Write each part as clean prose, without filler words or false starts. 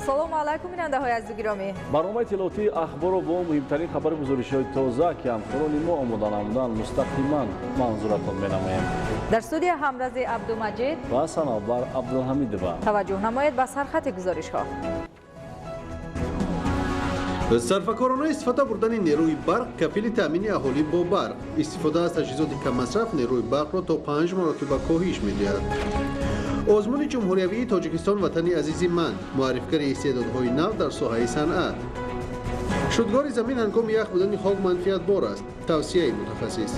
салому алайкум бинандаҳои азизу гиромӣ. барномаи иттилоотии ахбору бо муҳимтарин хабари гузоришҳои тоза ки ҳамкорони мо омода намуданд мустақиман манзуратон менамоем. дар студия ҳамрази абдумаҷид ва санобар абдулҳамидова. таваҷҷӯҳ намоед ба сархати гузоришҳо. сарфакорона истифода бурдани нерӯи барқ кафили таъмини аҳолӣ бо барқ. истифода аз таҷҳизоти каммасраф нерӯи барқро то 5 маротиба коҳиш медиҳад. озмуни ҷумҳуриявии тоҷикистон ватани азизи ман муаррифгари истеъдодҳои нав дар соҳаи санъат. шудгори замин ҳангоми ях будани хок манфиатбор аст. тавсияи мутахассис.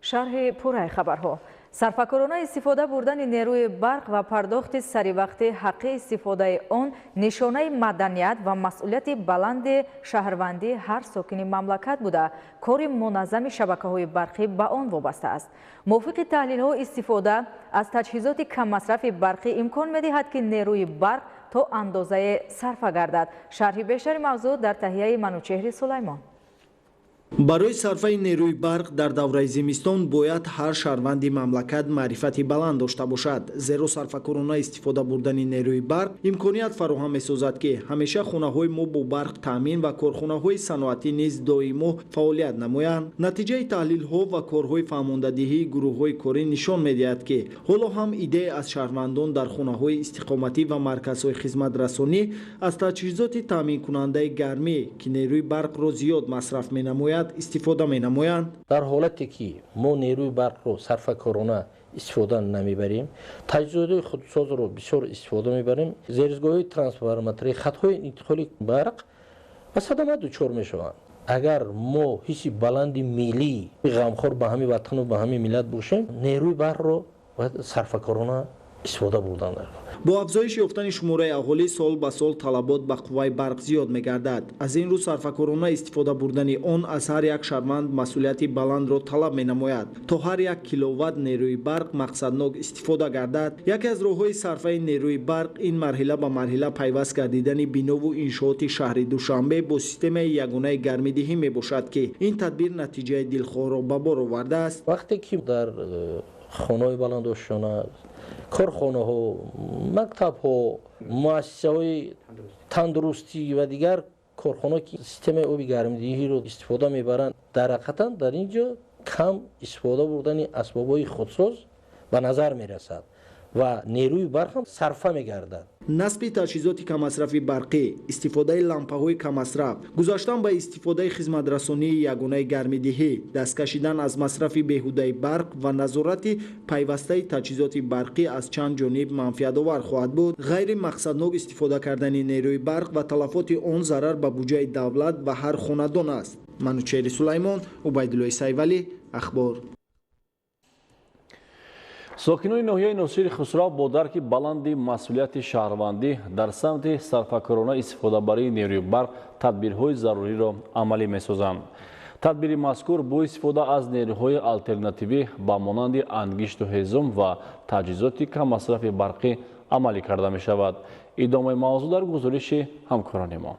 шарҳи пурраи хабарҳо. сарфакорона истифода бурдани нерӯи барқ ва пардохти саривақти ҳаққи истифодаи он нишонаи маданият ва масъулияти баланди шаҳрвандии ҳар сокини мамлакат буда кори муназзами шабакаҳои барқӣ ба он вобаста аст. мувофиқи таҳлилҳо истифода аз таҷҳизоти каммасрафи барқӣ имкон медиҳад ки нерӯи барқ то андозае сарфа гардад. шарҳи бештари мавзӯъ дар таҳияи манучеҳри сулаймон. барои сарфаи нерӯи барқ дар давраи зимистон бояд ҳар шаҳрванди мамлакат маърифати баланд дошта бошад, зеро сарфакорона истифода бурдани нерӯи барқ имконият фароҳам месозад ки ҳамеша хонаҳои мо бо барқ таъмин ва корхонаҳои саноатӣ низ доимо фаъолият намоянд. натиҷаи таҳлилҳо ва корҳои фаҳмондадиҳии гурӯҳҳои корӣ нишон медиҳад ки ҳоло ҳам идея аз шаҳрвандон дар хонаҳои истиқоматӣ ва марказҳои хизматрасонӣ аз таҷҳизоти таъминкунандаи гармӣ ки нерӯи барқро зиёд масраф менамояд истифода менамоянд. дар ҳолате ки мо нерӯи барқро сарфакорона истифода намебарем, таҷҳизоти худсозро бисёр истифода мебарем, зеризгоҳҳои трансформаторӣ, хатҳои интиқоли барқ ба садама дучор мешаванд. агар мо ҳисси баланди миллӣ ғамхор ба ҳамин ватану ба ҳамин миллат бошем, нерӯи барқро бояд сарфакорона истифода бурдан дорад. бо афзоиши ёфтани шумораи аҳолӣ сол ба сол талабот ба қувваи барқ зиёд мегардад. аз ин рӯ сарфакорона истифода бурдани он аз ҳар як шаҳрванд масъулияти баландро талаб менамояд то ҳар як киловатт нерӯи барқ мақсаднок истифода гардад. яке аз роҳҳои сарфаи нерӯи барқ ин марҳила ба марҳила пайваст гардидани бинову иншооти шаҳри душанбе бо системаи ягонаи гармидиҳӣ мебошад ки ин тадбир натиҷаи дилхоҳро ба бор овардааст. вақте ки дар хонаҳои баландошона, корхонаҳо, мактабҳо, муассисаҳои тандурустӣ ва дигар корхонаҳое ки системаи оби гармидиҳиро истифода мебаранд, дар ҳақиқатан дар ин ҷо кам истифода бурдани асбобҳои худсоз ба назар мерасад ва нерӯи барқ ҳам сарфа мегардад. насби таҷҳизоти каммасрафи барқӣ, истифодаи лампаҳои каммасраф, гузаштан ба истифодаи хизматрасонии ягонаи гармидиҳӣ, даст кашидан аз масрафи беҳудаи барқ ва назорати пайвастаи таҷҳизоти барқӣ аз чанд ҷониб манфиатовар хоҳад буд. ғайри мақсаднок истифода кардани нерӯи барқ ва талафоти он зарар ба буҷаи давлат ва ҳар хонадон аст. манучеҳри сулаймон, убайдуллои сайвалӣ, ахбор. сокинони ноҳияи носири хусрав бо дарки баланди масъулияти шаҳрвандӣ дар самти сарфакорона истифодабарии нерӯи барқ тадбирҳои заруриро амалӣ месозанд. тадбири мазкур бо истифода аз нерӯҳои алтернативӣ ба монанди ангишту ҳезум ва таҷҳизоти каммасрафи барқӣ амалӣ карда мешавад. идомаи мавзӯъ дар гузориши ҳамкорони мо.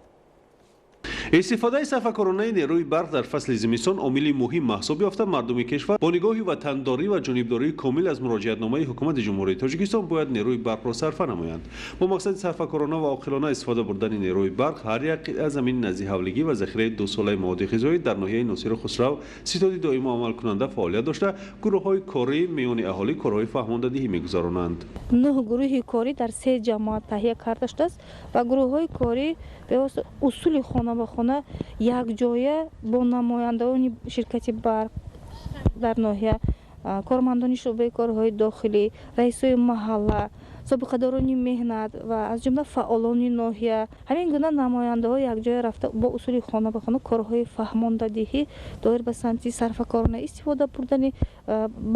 истифодаи сарфакоронаи нерӯи барқ дар фасли зимистон омили муҳим маҳсуб ёфта мардуми кишвар бо нигоҳи ватандорӣ ва ҷонибдории комил аз муроҷиатномаи ҳукумати ҷумҳурии тоҷикистон бояд нерӯи барқро сарфа намоянд. бо мақсади сарфакорона ва оқилона истифода бурдани нерӯи барқ ҳар як қитъа замини назди ҳавлигӣ ва захираи дусолаи маводи ғизоӣ дар ноҳияи носиру хусрав ситоди доимо амалкунанда фаъолият дошта гурӯҳҳои корӣ миёни аҳолӣ корҳои фаҳмондадиҳӣ мегузаронанд. 9 гурӯҳи корӣ дар 3 ҷамоат таҳия карда шудааст ва гурӯҳҳои корӣ бевосита усули хона ба хона якҷоя бо намояндаони ширкати барқ дар ноҳия, кормандони шуъбаи корҳои дохилӣ, раисои маҳалла, собиқадорони меҳнат ва аз ҷумла фаъолони ноҳия, ҳамин гуна намояндаҳо якҷоя рафта бо усули хона ба хона корҳои фаҳмондадиҳӣ доир ба самти сарфакорона истифода бурдани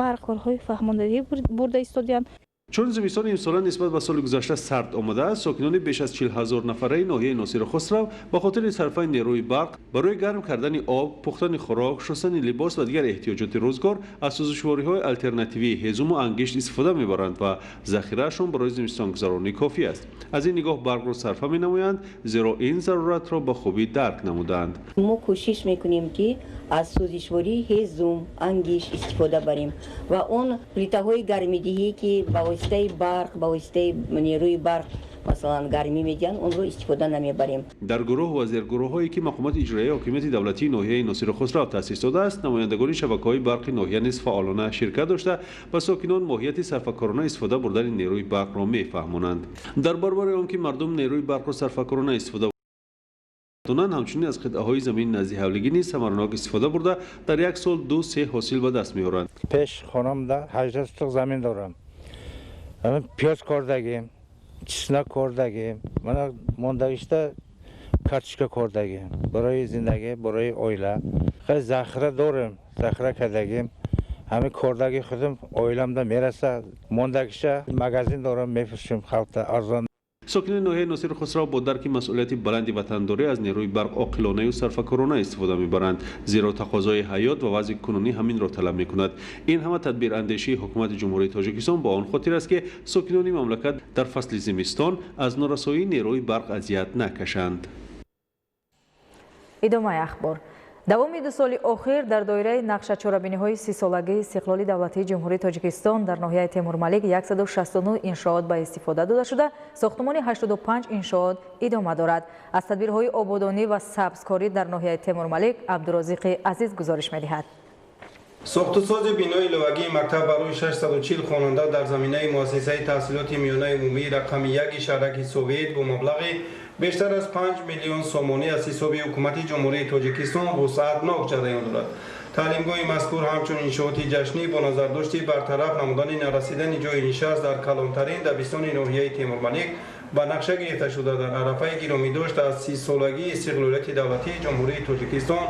барқ корҳои фаҳмондадиҳӣ бурда истоданд. чун зимистони имсола нисбат ба соли гузашта сард омадааст, сокинони беш аз 40 000 нафараи ноҳияи носиру хусрав ба хотири сарфаи нерӯи барқ барои гарм кардани об, пухтани хӯрок, шустани либос ва дигар эҳтиёҷоти рӯзгор аз сӯзишвориҳои альтернативии ҳезуму ангишт истифода мебаранд ва захираашон барои зимистонгузаронӣ кофӣ аст. аз ин нигоҳ барқро сарфа менамоянд, зеро ин заруратро ба хубӣ дарк намуданд. мо кӯшиш мекунем ки аз сӯзишвории ҳезум, ангишт истифода барем ва он плитаҳои гармидиҳӣ ки ба واسطه برق با واسطه نیروی برق مثلا گرمی میگن اون رو استفاده نمیبریم. در گروه و زیرگروه‌هایی که مقامات اجرایی حاکمیت دولتی ناحیه ناصر خسرو تأسیس داده است، نمایندگان شبکه‌های برق ناحیه نیز فعالانه شرکت داشته و ساکنان ماهیت صرفه‌کارانه استفاده بردن نیروی برق را می‌فهمانند. در برابر آنکه مردم نیروی برق را صرفه‌کارانه استفاده کنند، همچنین از قطعه‌های زمین نزدیک حولگی نیز ثمرناک استفاده برده در یک سال 2-3 حاصل به دست می‌آورند. پیش خانم 18 سوتق زمین دارم. من پیاز کردگیم، چسناک کردگیم، من ماندگیشته کارتشکا کردگیم. برای زندگی، برای عائله. خیلی ذخیره دارم، ذخیره کردگیم. همه کردگی خودم عائلم دا میرسه. ماندگیشه مغازین دارم میفروشم خلق ارزان. ساکنان ناحیه ناصر خسرو با درک مسئولیت بلند وطنداری از نیروی برق عاقلانه و صرفه‌کارانه استفاده می‌برند، زیرا تقاضای حیات و وضع کنونی همین را طلب می‌کند. این همه تدبیر اندیشی حکومت جمهوری تاجیکستان با آن خاطر است که ساکنان مملکت در فصل زمستان از نارسایی نیروی برق اذیت نکشند. ادامه اخبار. давоми 2 соли охир дар доираи нақшачорабиниҳои 30-солагии истиқлоли давлатии ҷумҳурии тоҷикистон дар ноҳияи Темурмалик 169 иншоот ба истифода дода шуда, сохтмони 85 иншоот идома дорад. аз тадбирҳои ободонӣ ва сабзкорӣ дар ноҳияи Темурмалик Абдурозиқи Азиз гузориш медиҳад. сохтусози бинои иловагии мактаб барои 640 хонанда дар заминаи муассисаи таҳсилоти миёнаи умумии рақами 1 шаҳраки Совет бо маблағи бештар аз 5 миллион сомонӣ аз ҳисоби ҳукумати ҷумҳурии тоҷикистон вусъатнок ҷараён дорад. таълимгоҳи мазкур ҳамчун иншооти ҷашнӣ бо назардошти бартараф намудани нарасидани ҷои нишаст дар калонтарин дабистони ноҳияи Темурмалик ба нақша гирифта шуда дар арафаи гиромидошт аз 30-солагии истиқлолияти давлатии ҷумҳурии тоҷикистон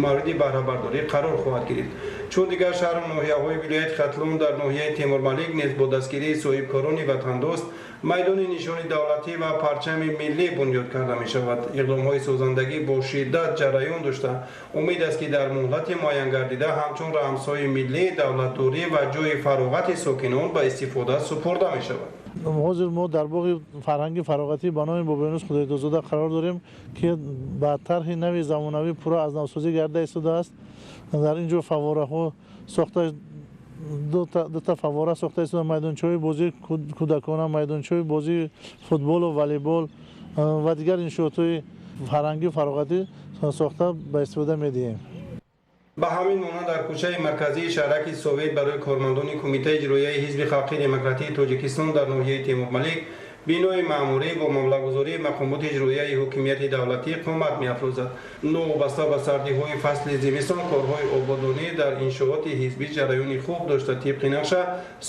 мавриди баҳрабардорӣ қарор хоҳад гирифт. чун дигар шаҳру ноҳияҳои вилояти Хатлон дар ноҳияи Темурмалик низ бо дастгирии соҳибкорони ватандост майдони нишони давлатӣ ва парчами миллӣ бунёд карда мешавад. иқдомҳои созандагӣ бо шиддат ҷараён дошта, умид аст ки дар муҳлати муайян гардида ҳамчун рамзҳои миллӣ, давлатдорӣ ва ҷойи фароғати сокинон ба истифода супурда мешавад. ҳозир мо дар боғи фарҳанги фароғатӣ ба номи бобиёнус худоидозода қарор дорем ки ба тарҳи нави замонавӣ пурра аз навсозӣ гарда истодааст. дар ин ҷо фаввораҳо сохта дута фаввора сохта истода, майдончаҳои бозии кӯдакона, майдончаҳои бозии футболу волейбол ва дигар иншоотҳои фарҳангӣ фароғатӣ сохта ба истифода медиҳем. ба ҳамин монанд дар кӯчаи марказии шаҳраки Совет барои кормандони Кумитаи иҷроияи Ҳизби Халқии Демократии Тоҷикистон дар ноҳияи Темурмалик бинои маъмурӣ бо маблағгузории мақомоти иҷроияи ҳокимияти давлатӣ қомат меафрозад. новобаста ба сардиҳои фасли зимистон корҳои ободонӣ дар иншооти ҳизбӣ ҷараёни хуб дошта, тибқи нақша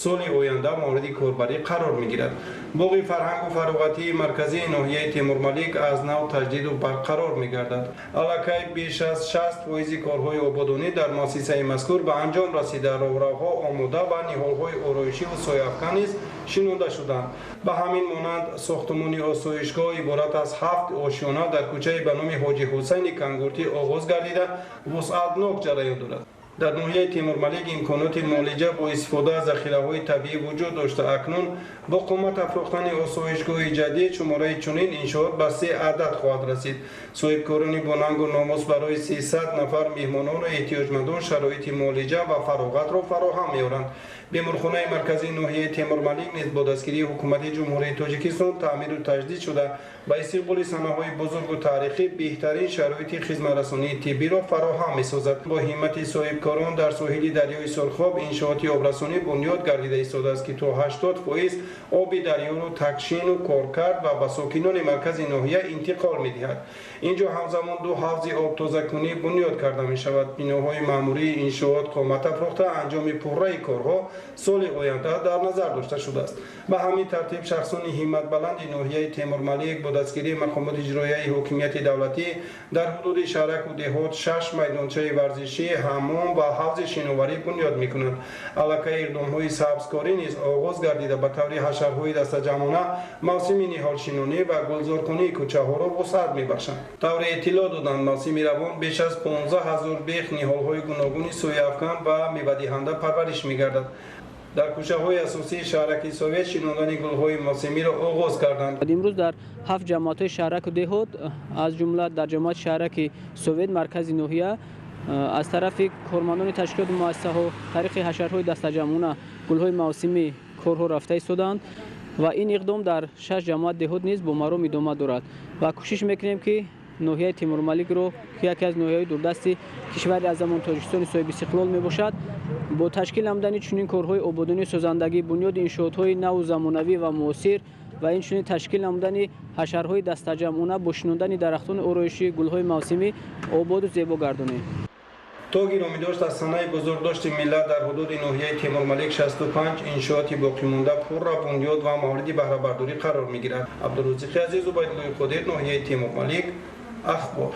соли оянда мавриди корбарӣ қарор мегирад. боғи фарҳангу фароғатии марказии ноҳияи Темурмалик аз нав таҷдиду барқарор мегардад. аллакай беш аз 60% корҳои ободонӣ дар муассисаи мазкур ба анҷом расида, роҳравҳо омода ва ниҳолҳои ороишиву сояфкан низ шинода шуданд. ба ҳамин монанд сохтмони осоишгоҳ иборат аз 7 ошёна дар кӯчаи ба номи ҳоҷи ҳусайни Кангуртӣ оғоз гардида вусъатнок ҷараён дорад. дар ноҳияи Темурмалик имконоти муолиҷа бо истифода аз захираҳои табиӣ вуҷуд дошта, акнун бо қомат афрохтани осоишгоҳи ҷадид шумораи чунин иншоот ба 3 адад хоҳад расид. соҳибкорони бо нангу номус барои 300 нафар меҳмонону эҳтиёҷмандон шароити муолиҷа ва фароғатро фароҳам меоранд. беморхонаи марказии ноҳияи Темурмалик низ бо дастгирии ҳукумати ҷумҳурии Тоҷикистон таъмиру таҷдид шуда, ба истиқболи санаҳои бузургу таърихӣ беҳтарин шароити хизматрасонии тиббиро фароҳам месозад. бо ҳиммати соҳибкорон дар соҳили дарёи Сурхоб иншооти обрасонӣ бунёд гардида истодааст ки то 80% оби дарёро такшину коркард ва ба сокинони маркази ноҳия интиқол медиҳад. ин ҷо ҳамзамон 2 ҳавзи обтозакунӣ бунёд карда мешавад. биноҳои маъмурии иншоот қомат афрохта, анҷоми пурраи корҳо соли оянда дар назар дошта шудааст. ба ҳамин тартиб шахсони ҳимматбаланди ноҳияи Темурмалик бо дастгирии мақомоти иҷроияи ҳокимияти давлатӣ дар ҳудуди шаҳраку деҳот 6 майдончаи варзишӣ, ҳаммом ва ҳавзи шиноварӣ бунёд мекунанд. аллакай иқдомҳои сабзкорӣ низ оғоз гардида ба таври ҳашарҳои дастаҷамона мавсими ниҳолшинонӣ ва гулзоркунии кӯчаҳоро вусъат мебахшанд. тавре иттилоъ доданд, мавсими равон беш аз 15 000 бех ниҳолҳои гуногуни сояфкан ва мевадиҳанда парвариш мегардад. дар кӯчаҳои асосии шаҳраки Совет шинодани гулҳои мавсимиро оғоз карданд. имрӯз дар 7 ҷамоатҳои шаҳраку деҳот, аз ҷумла дар ҷамоати шаҳраки Совет маркази ноҳия, аз тарафи кормандони ташкилоти муассисаҳо тариқи ҳашарҳои дастаҷамона гулҳои мавсимӣ корҳо рафта истоданд ва ин иқдом дар 6 ҷамоат деҳот низ бо маром идома дорад ва кӯшиш мекунем ки ноҳияи Тимур-Маликро ки яке аз ноҳияҳои дурдасти кишвари аз замон Тоҷикистони соҳиби истиқлол мебошад, бо ташкил намудани чунин корҳои ободонӣ, созандагӣ, бунёди иншоотҳои наву замонавӣ ва муосир ва инчунин ташкил намудани ҳашарҳои дастаҷамъона бо шинондани дарахтони ороишӣ, гулҳои мавсимӣ ободу зебо гардонем. то гиромидошт аз санаи бузургдошти миллат дар ҳудуди ноҳияи Тимур-Малик 65 иншооти боқимонда пурра бунёд ва мавриди баҳрабардорӣ қарор мегирад. Абдурозиқи Азизу, Байдуллои Қодир, ноҳияи Тимур-Малик, ахбор.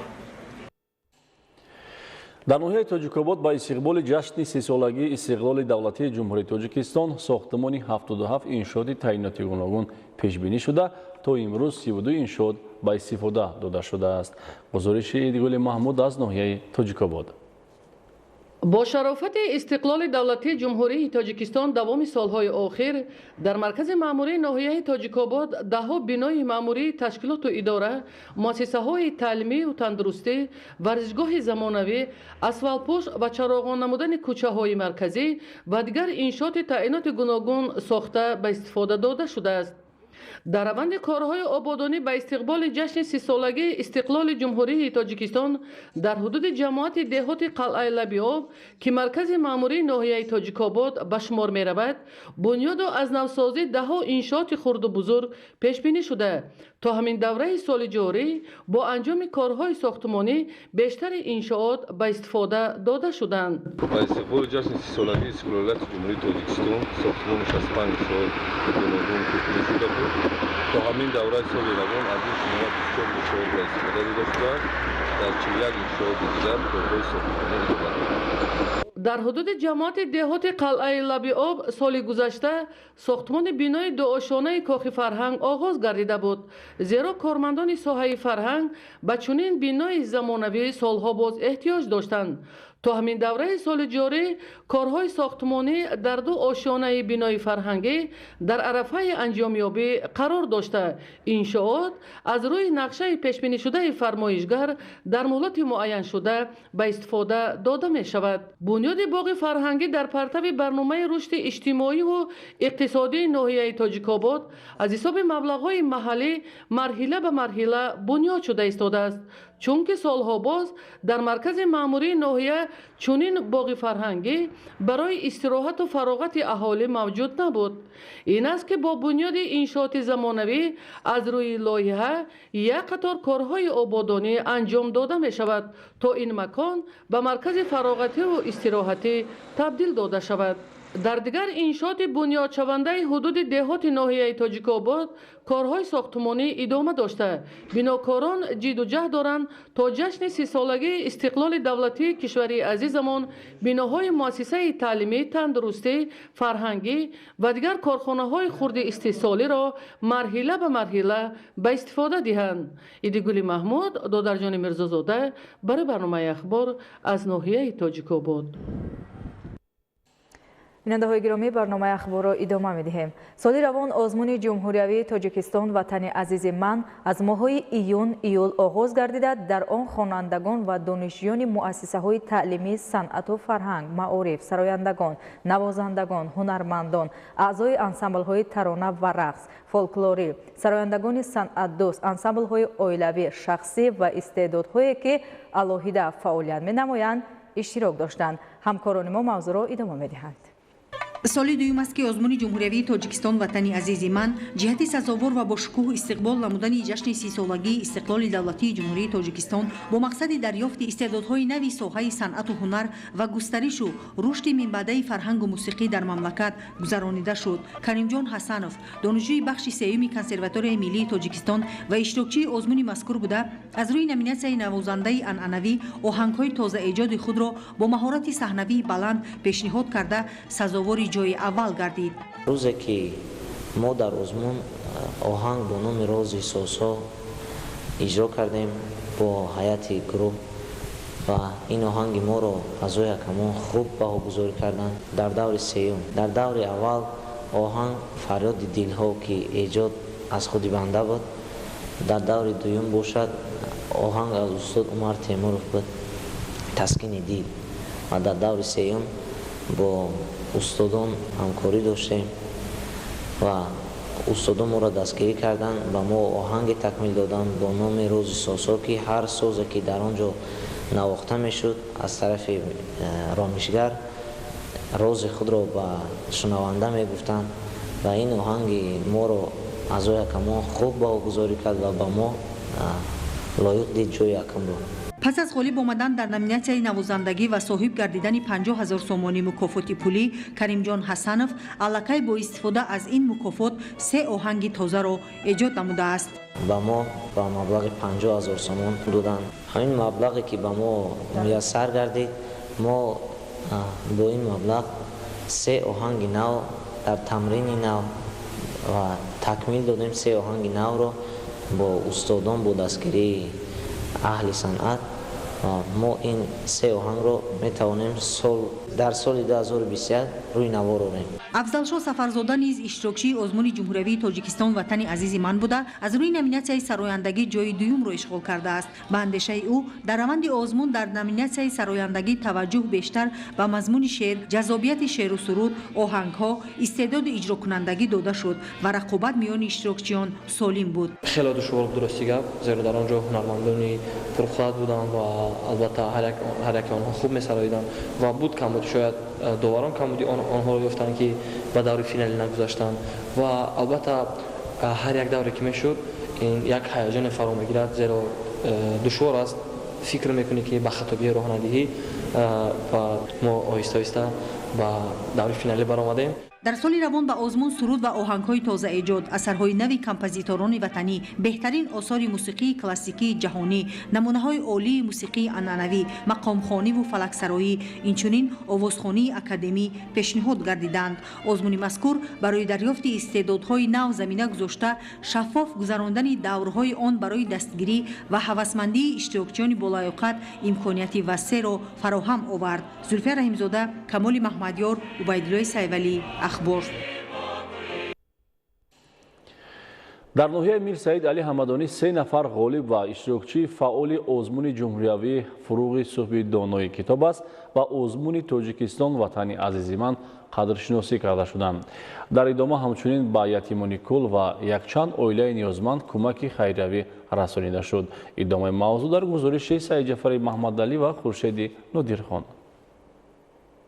дар ноҳияи Тоҷикобод ба истиқболи ҷашни 30-солагии истиқлоли давлатии Ҷумҳурии Тоҷикистон сохтмони 77 иншооти таъиноти гуногун пешбинӣ шуда, то имрӯз 32 иншоот ба истифода дода шудааст. гузориши Эдигули Маҳмуд аз ноҳияи Тоҷикобод. бо шарофати истиқлоли давлатии ҷумҳурии Тоҷикистон давоми солҳои охир дар маркази маъмурии ноҳияи Тоҷикобод даҳҳо бинои маъмурии ташкилоту идора, муассисаҳои таълимию тандурустӣ, варзишгоҳи замонавӣ, асфалтпӯш ва чароғон намудани кӯчаҳои марказӣ ва дигар иншооти таъиноти гуногун сохта ба истифода дода шудааст. дар раванди корҳои ободонӣ ба истиқболи ҷашни 30-солагии истиқлоли Ҷумҳурии Тоҷикистон дар ҳудуди ҷамоати деҳоти Қалъаи Лабиоб ки маркази маъмурии ноҳияи Тоҷикобод ба шумор меравад, бунёду аз навсозӣ даҳҳо иншооти хурду бузург пешбинӣ шуда, то ҳамин давраи соли ҷорӣ бо анҷоми корҳои сохтмонӣ бештари иншоот ба истифода дода шуданд. ба истиқболи ҷашни 30-солагии истиқлолияти Ҷумҳурии Тоҷикистон сохтмони 65 иншоот гуногун пешбинӣ шуда буд. то ҳамин давраи соли равон аз ин шумора 24 иншоот ба истифода дода шудааст. дар 41 иншооти дигар корҳои сохтмонӣ идома дорад. дар ҳудуди ҷамоати деҳоти Қалъаи Лабиоб соли гузашта сохтмони бинои дуошонаи Кохи Фарҳанг оғоз гардида буд, зеро кормандони соҳаи фарҳанг ба чунин бинои замонавӣ солҳо боз эҳтиёҷ доштанд. то ҳамин давраи соли ҷорӣ корҳои сохтмонӣ дар ду ошонаи бинои фарҳангӣ дар арафаи анҷомёбӣ қарор дошта, иншоот аз рӯи нақшаи пешбинишудаи фармоишгар дар муҳлати муайяншуда ба истифода дода мешавад. бунёди боғи фарҳангӣ дар партави барномаи рушди иҷтимоиву иқтисодии ноҳияи Тоҷикобод аз ҳисоби маблағҳои маҳаллӣ марҳила ба марҳила бунёд шуда истодааст. чунки солҳо боз дар маркази маъмурии ноҳия чунин боғи фарҳангӣ барои истироҳату фароғати аҳолӣ мавҷуд набуд. ин аст ки бо бунёди иншооти замонавӣ аз рӯи лоиҳа як қатор корҳои ободонӣ анҷом дода мешавад, то ин макон ба маркази фароғативу истироҳатӣ табдил дода шавад. дар дигар иншооти бунёдшавандаи ҳудуди деҳоти ноҳияи Тоҷикобод корҳои сохтмонӣ идома дошта, бинокорон ҷидду ҷаҳд доранд то ҷашни 30-солагии истиқлоли давлатии кишвари азизамон биноҳои муассисаи таълимӣ, тандурустӣ, фарҳангӣ ва дигар корхонаҳои хурди истеҳсолиро марҳила ба марҳила ба истифода диҳанд. Идигули Маҳмуд, Додарҷони Мирзозода, барои барномаи ахбор аз ноҳияи Тоҷикобод. бинандаҳои гиромӣ, барномаи ахборро идома медиҳем. соли равон озмуни ҷумҳуриявии Тоҷикистон ватани азизи ман аз моҳҳои июл оғоз гардида, дар он хонандагон ва донишҷӯёни муассисаҳои таълимӣ, санъату фарҳанг, маориф, сарояндагон, навозандагон, ҳунармандон, аъзои ансамблҳои тарона ва рақс, фолклорӣ, сарояндагони санъатдӯст, ансамблҳои оилавӣ, шахсӣ ва истеъдодҳое ки алоҳида фаъолият менамоянд иштирок доштанд. ҳамкорони мо мавзӯъро идома медиҳанд. соли дуюм аст ки озмуни ҷумҳуриявии Тоҷикистон ватани азизи ман ҷиҳати сазовор ва бошукӯҳ истиқбол намудани ҷашни 30-солагии истиқлоли давлатии Ҷумҳурии Тоҷикистон бо мақсади дарёфти истеъдодҳои нави соҳаи санъату ҳунар ва густаришу рушди минбаъдаи фарҳангу мусиқӣ дар мамлакат гузаронида шуд. Каримҷон Ҳасанов, донишҷӯи бахши сеюми Консерваторияи Миллии Тоҷикистон ва иштирокчии озмуни мазкур буда, аз рӯи номинатсияи навозандаи анъанавӣ оҳангҳои тозаэҷоди худро бо маҳорати саҳнавии баланд пешниҳод карда сазовори ҷои аввал гардид. рӯзе ки мо дар озмун оҳанг бо номи рози сосо иҷро кардем бо ҳайати гурӯҳ ва ин оҳанги моро аъзои ҳакамон хуб баҳогузорӣ карданд. дар даври сеюм, дар даври аввал оҳанг фарёди дилҳо ки эҷод аз худи банда буд, дар даври дуюм бошад оҳанг аз устод Умар Темуров буд, таскини дил, ва дар даври сеюм бо устодон ҳамкорӣ доштем ва устода моро дастгирӣ карданд, ба мо оҳанге такмил доданд бо номи рӯзи сосо, ки ҳар созе ки дар он ҷо навохта мешуд аз тарафи ромишгар рози худро ба шунаванда мегуфтанд ва ин оҳанги моро аъзои якамон хуб бағогузорӣ кард ва ба мо лоиқ дид ҷои якамро. пас аз ғолиб омадан дар номинатсияи навозандагӣ ва соҳиб гардидани 50 000 сомонӣ мукофоти пулӣ, Каримҷон Ҳасанов аллакай бо истифода аз ин мукофот 3 оҳанги тозаро эҷод намудааст. ба мо ба маблағи 50 000 сомон доданд. ҳамин маблағе ки ба мо муяссар гардид, мо бо ин маблағ 3 оҳанги нав дар тамрини нав ва такмил додем. 3 оҳанги навро бо устодон, бо дастгирии аҳли санъат мо ин 3 оҳангро метавонем дар соли 2021 рӯи навор орем. Афзалшо Сафарзода низ иштирокчии озмуни ҷумҳуриявии Тоҷикистон ватани азизи ман буда, аз рӯи номинатсияи сарояндагӣ ҷои дуюмро ишғол кардааст. Ба андешаи ӯ дар раванди озмун дар номинатсияи сарояндагӣ таваҷҷӯҳ бештар ба мазмуни шеър, ҷазобияти шеъру суруд, оҳангҳо, истеъдоду иҷрокунандагӣ дода шуд ва рақобат миёни иштирокчиён солим буд. хеле душвор дурусти гап, зеро дар он ҷо ҳунармандони пурқудрат буданд ва албатта ҳар яке онҳо хуб месароиданд ва буд кам буд, шояд доварон кам буди онҳоро ёфтанд ки ба даври финалӣ нагузаштанд ва албатта ҳар як давре ки мешуд ин як ҳаяҷоне фаро мегирад, зеро душвор аст фикр мекунӣ ки ба хатобии роҳ надиҳӣ ва мо оҳиста оҳиста ба даври финалӣ баромадем. дар соли равон ба озмун суруд ва оҳангҳои тозаэҷод, асарҳои нави композиторони ватанӣ, беҳтарин осори мусиқии классикии ҷаҳонӣ, намунаҳои олии мусиқии анъанавӣ, мақомхониву фалаксароӣ, инчунин овозхонии академӣ пешниҳод гардиданд. озмуни мазкур барои дарёфти истеъдодҳои нав замина гузошта, шаффоф гузарондани даврҳои он барои дастгирӣ ва ҳавасмандии иштирокчиёни болаёқат имконияти васеъро фароҳам овард. Зульфия Раҳимзода, Камоли Маҳмадёр, Убайдуллои Сайвалӣ. дар ноҳияи Мир Саид Али Ҳамадонӣ 3 нафар ғолиб ва иштирокчии фаъоли озмуни ҷумҳуриявӣ фуруғи субҳи донои китоб аст ва озмуни Тоҷикистон ватани азизи ман қадршиносӣ карда шуданд. дар идома ҳамчунин ба ятимони кул ва якчанд оилаи ниёзманд кӯмаки хайриявӣ расонида шуд. идомаи мавзӯъ дар гузориши Саид Ҷафари Маҳмадалӣ ва Хуршеди Нодирхон.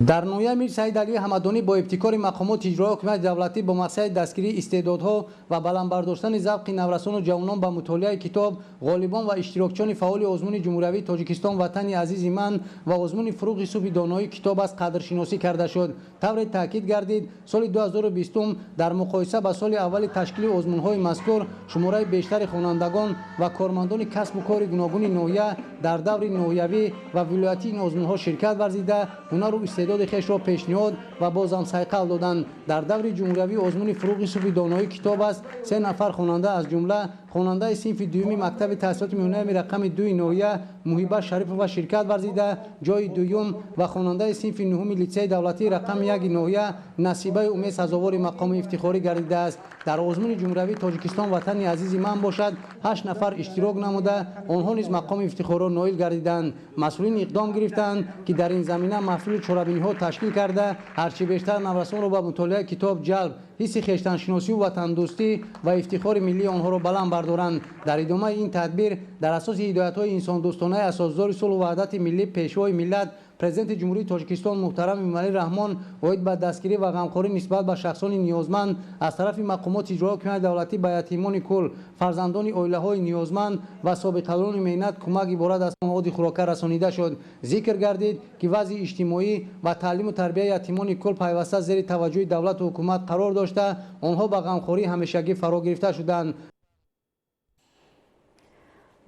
дар ноҳияи Мир Саид Али Ҳамадонӣ бо ибтикори мақомоти иҷрои ҳукумати давлатӣ бо мақсади дастгирии истеъдодҳо ва баландбардоштани завқи наврасону ҷавонон ба мутолиаи китоб, ғолибон ва иштирокчиёни фаъоли озмуни ҷумҳуриявии Тоҷикистон ватани азизи ман ва озмуни фуруғи субҳи донои китоб аст қадршиносӣ карда шуд. тавре таъкид гардид, соли 2020 дар муқоиса ба соли аввали ташкили озмунҳои мазкур шумораи бештари хонандагон ва кормандони касбу кори гуногуни ноҳия дар даври ноҳиявӣ ва вилоятии ин озмунҳо ширкат варзида, ҳунару истеъдоди хешро пешниҳод ва бозам сайқал доданд. дар даври ҷумҳуриявӣ озмуни фуруғи субҳи донои китоб аст 3 нафар хонанда, аз ҷумла хонандаи синфи дуюми мактаби таҳсилоти миёнаи рақами 2 ноҳия Муҳиба Шарипова ширкат варзида ҷои дуюм ва хонандаи синфи 9 литсеи давлатии рақами 1 ноҳия Насибаи Умед сазовори мақоми ифтихорӣ гардидааст. дар озмуни ҷумҳуриявии Тоҷикистон ватани азизи ман бошад 8 нафар иштирок намуда, онҳо низ мақоми ифтихорро ноил гардиданд. масъулин иқдом гирифтанд ки дар ин замина маҳфили чорабиниҳо ташкил карда, ҳарчи бештар наврасонро ба мутолиаи китоб ҷалб, ҳисси хештаншиносию ватандӯстӣ ва ифтихори миллии онҳоро баланд бардоранд. дар идомаи ин тадбир дар асоси ҳидоятҳои инсондӯстонаи асосдори сулҳу ваҳдати миллӣ пешвои миллат президенти ҷумҳурии Тоҷикистон муҳтарам Эмомалӣ Раҳмон оид ба дастгирӣ ва ғамхорӣ нисбат ба шахсони ниёзманд аз тарафи мақомоти иҷрои ҳукумати давлатӣ ба ятимони кул, фарзандони оилаҳои ниёзманд ва собиқадорони меҳнат кӯмак иборат аз маводи хӯрока расонида шуд. зикр гардид ки вазъи иҷтимоӣ ва таълиму тарбияи ятимони кул пайваста зери таваҷҷӯҳи давлату ҳукумат қарор дошта, онҳо ба ғамхории ҳамешагӣ фаро гирифта шуданд.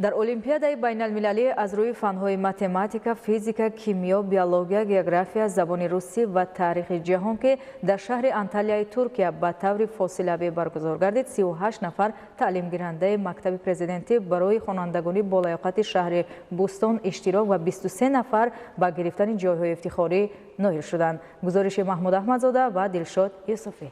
дар олимпиадаи байналмилалӣ аз рӯи фанҳои математика, физика, кимиё, биология, география, забони русӣ ва таърихи ҷаҳон ки дар шаҳри Анталияи Туркия ба таври фосилавӣ баргузор гардид, 38 нафар таълимгирандаи мактаби президентӣ барои хонандагони болаёқати шаҳри Бӯстон иштирок ва 23 нафар ба гирифтани ҷойҳои ифтихорӣ ноил шуданд. гузориши Маҳмуд Аҳмадзода ва Дилшод Юсуфӣ.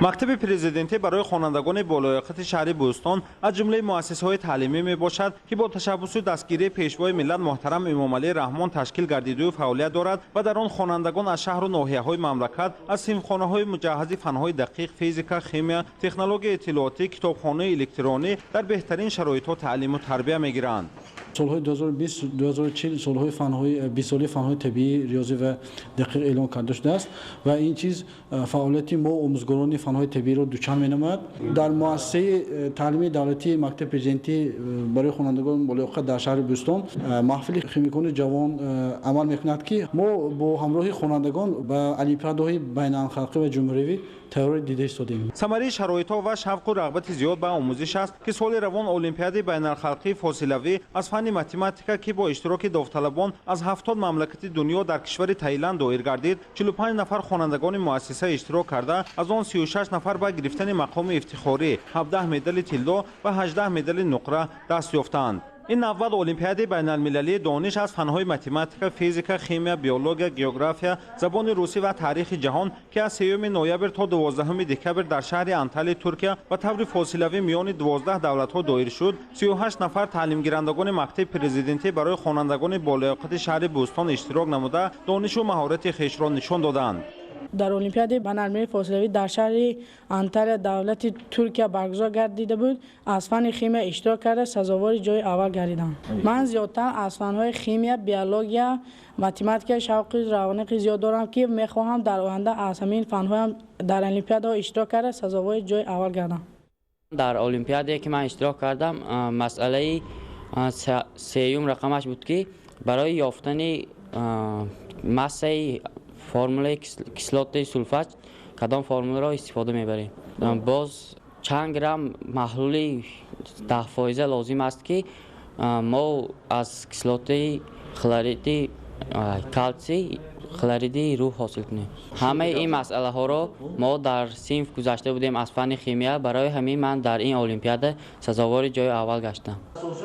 مکتب پرزیدنتی برای خوانندگان بالایاقت شهر بوستان از جمله مؤسسه‌های تعلیمی میباشد که با تشبث دستگیری پیشوای ملت محترم امام علی رحمان تشکیل گردیده و فعالیت دارد و در آن خوانندگان از شهر و ناحیه‌های مملکت از صنفخانه‌های مجهز فن‌های دقیق، فیزیک، شیمی، تکنولوژی اطلاعاتی، کتابخانه الکترونی در بهترین شرایط تعلیم و تربیت می‌گیرند. سالهای 2020-2040 سالهای فنهای 20 ساله فنهای طبیعی، ریاضی و دقیق اعلام کرده شده است و این چیز فعالیت ما آموزگاران فنهای طبیعی را دوچار می‌نماید. در مؤسسه تعلیمی دولتی مکتب پرزیدنتی برای خوانندگان بالایاقت در شهر بوستان محفل خیمیکان جوان عمل می‌کند که ما با همراهی خوانندگان و المپیادهای بین‌المللی و جمهوری تیاری دیده استادیم. ثمره شرایط‌ها و شوق و رغبت زیاد به آموزش است که سال روان المپیاد بین‌المللی فاصله‌ای از فن متماتیکا که با اشتراک داوطلبان از 70 مملکت دنیا در کشور تایلند دایر گردید، 45 نفر خوانندگان مؤسسه اشتراک کرده، از آن 36 نفر به گرفتن مقام افتخاری، 17 مدال طلا و 18 مدال نقره دست یافتند. این 90 المپیاد بین‌المللی دانش از فن‌های متماتیک، فیزیک، شیمی، بیولوژی، جغرافیا، زبان روسی و تاریخ جهان که از 3 نوامبر تا 12 دکبر در شهر انتالیا ترکیه و طور فاصله‌ای میان 12 دولت‌ها دایر شد. 38 نفر تعلیم گیرندگان مکتب پرزیدنتی برای خوانندگان بالایاقت شهر بوستان اشتراک نموده دانش و مهارت خویش را نشان دادند. در المپیاد بین‌المللی فاصله‌ای در شهر انتالیا دولت ترکیه برگزار گردیده بود. از فن شیمی اشتراک کرده سزاوار جای اول گردیدم. من زیادتر از فن‌های شیمی، بیولوژی، متماتیک شوق روانی زیاد دارم که می‌خواهم در آینده از همین فن‌ها در المپیادها اشتراک کرده سزاوار جای اول گردم. در المپیادی که من اشتراک کردم مسئله سوم رقمش بود که برای یافتن ماسه فرمول کیسلات سولفات کدام فرمول را استفاده میبریم. باز چند گرم محلول 10% لازم است که ما از کیسلات خلوریدی کلسی خلوریدی روح حاصل کنیم. همه این مسئله ها را ما در صنف گذاشته بودیم از فن شیمی. برای همین من در این المپیاد سزاوار جای اول گشتم.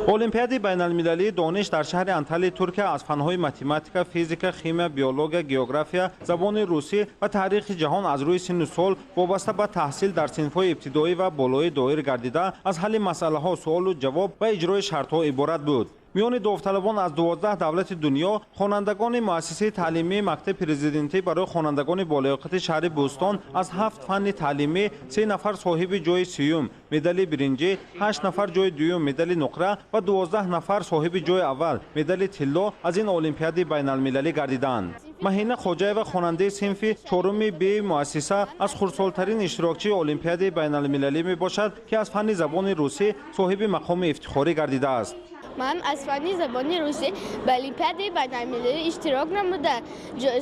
المپیاد بین‌المللی دانش در شهر انتالیا ترکیه از فن‌های متماتیک، فیزیک، شیمی، بیولوژی، جغرافیا، زبان روسی و تاریخ جهان از روی سن و سال وابسته به تحصیل در صنف‌های ابتدایی و بالایی دایر گردیده از حل مسئله‌ها، سوال و جواب و اجرای شرط‌ها عبارت بود. میان داوطلبان از 12 دولت دنیا خوانندگان مؤسسه تعلیمی مکتب پرزیدنتی برای خوانندگان بالایاقت شهر بوستان از 7 فن تعلیمی 3 نفر صاحب جای سیوم مدال برنجی، 8 نفر جای دوم مدال نقره و 12 نفر صاحب جای اول مدال طلا از این المپیاد بین‌المللی گردیدند. مهینه خواجه و خواننده صنف 4 بی مؤسسه از خردسال‌ترین اشتراکچی المپیاد بین‌المللی میباشد که از فن زبان روسی صاحب مقام افتخاری گردیده است. من از فن زبان روسی به المپیاد بین‌المللی اشتراک نموده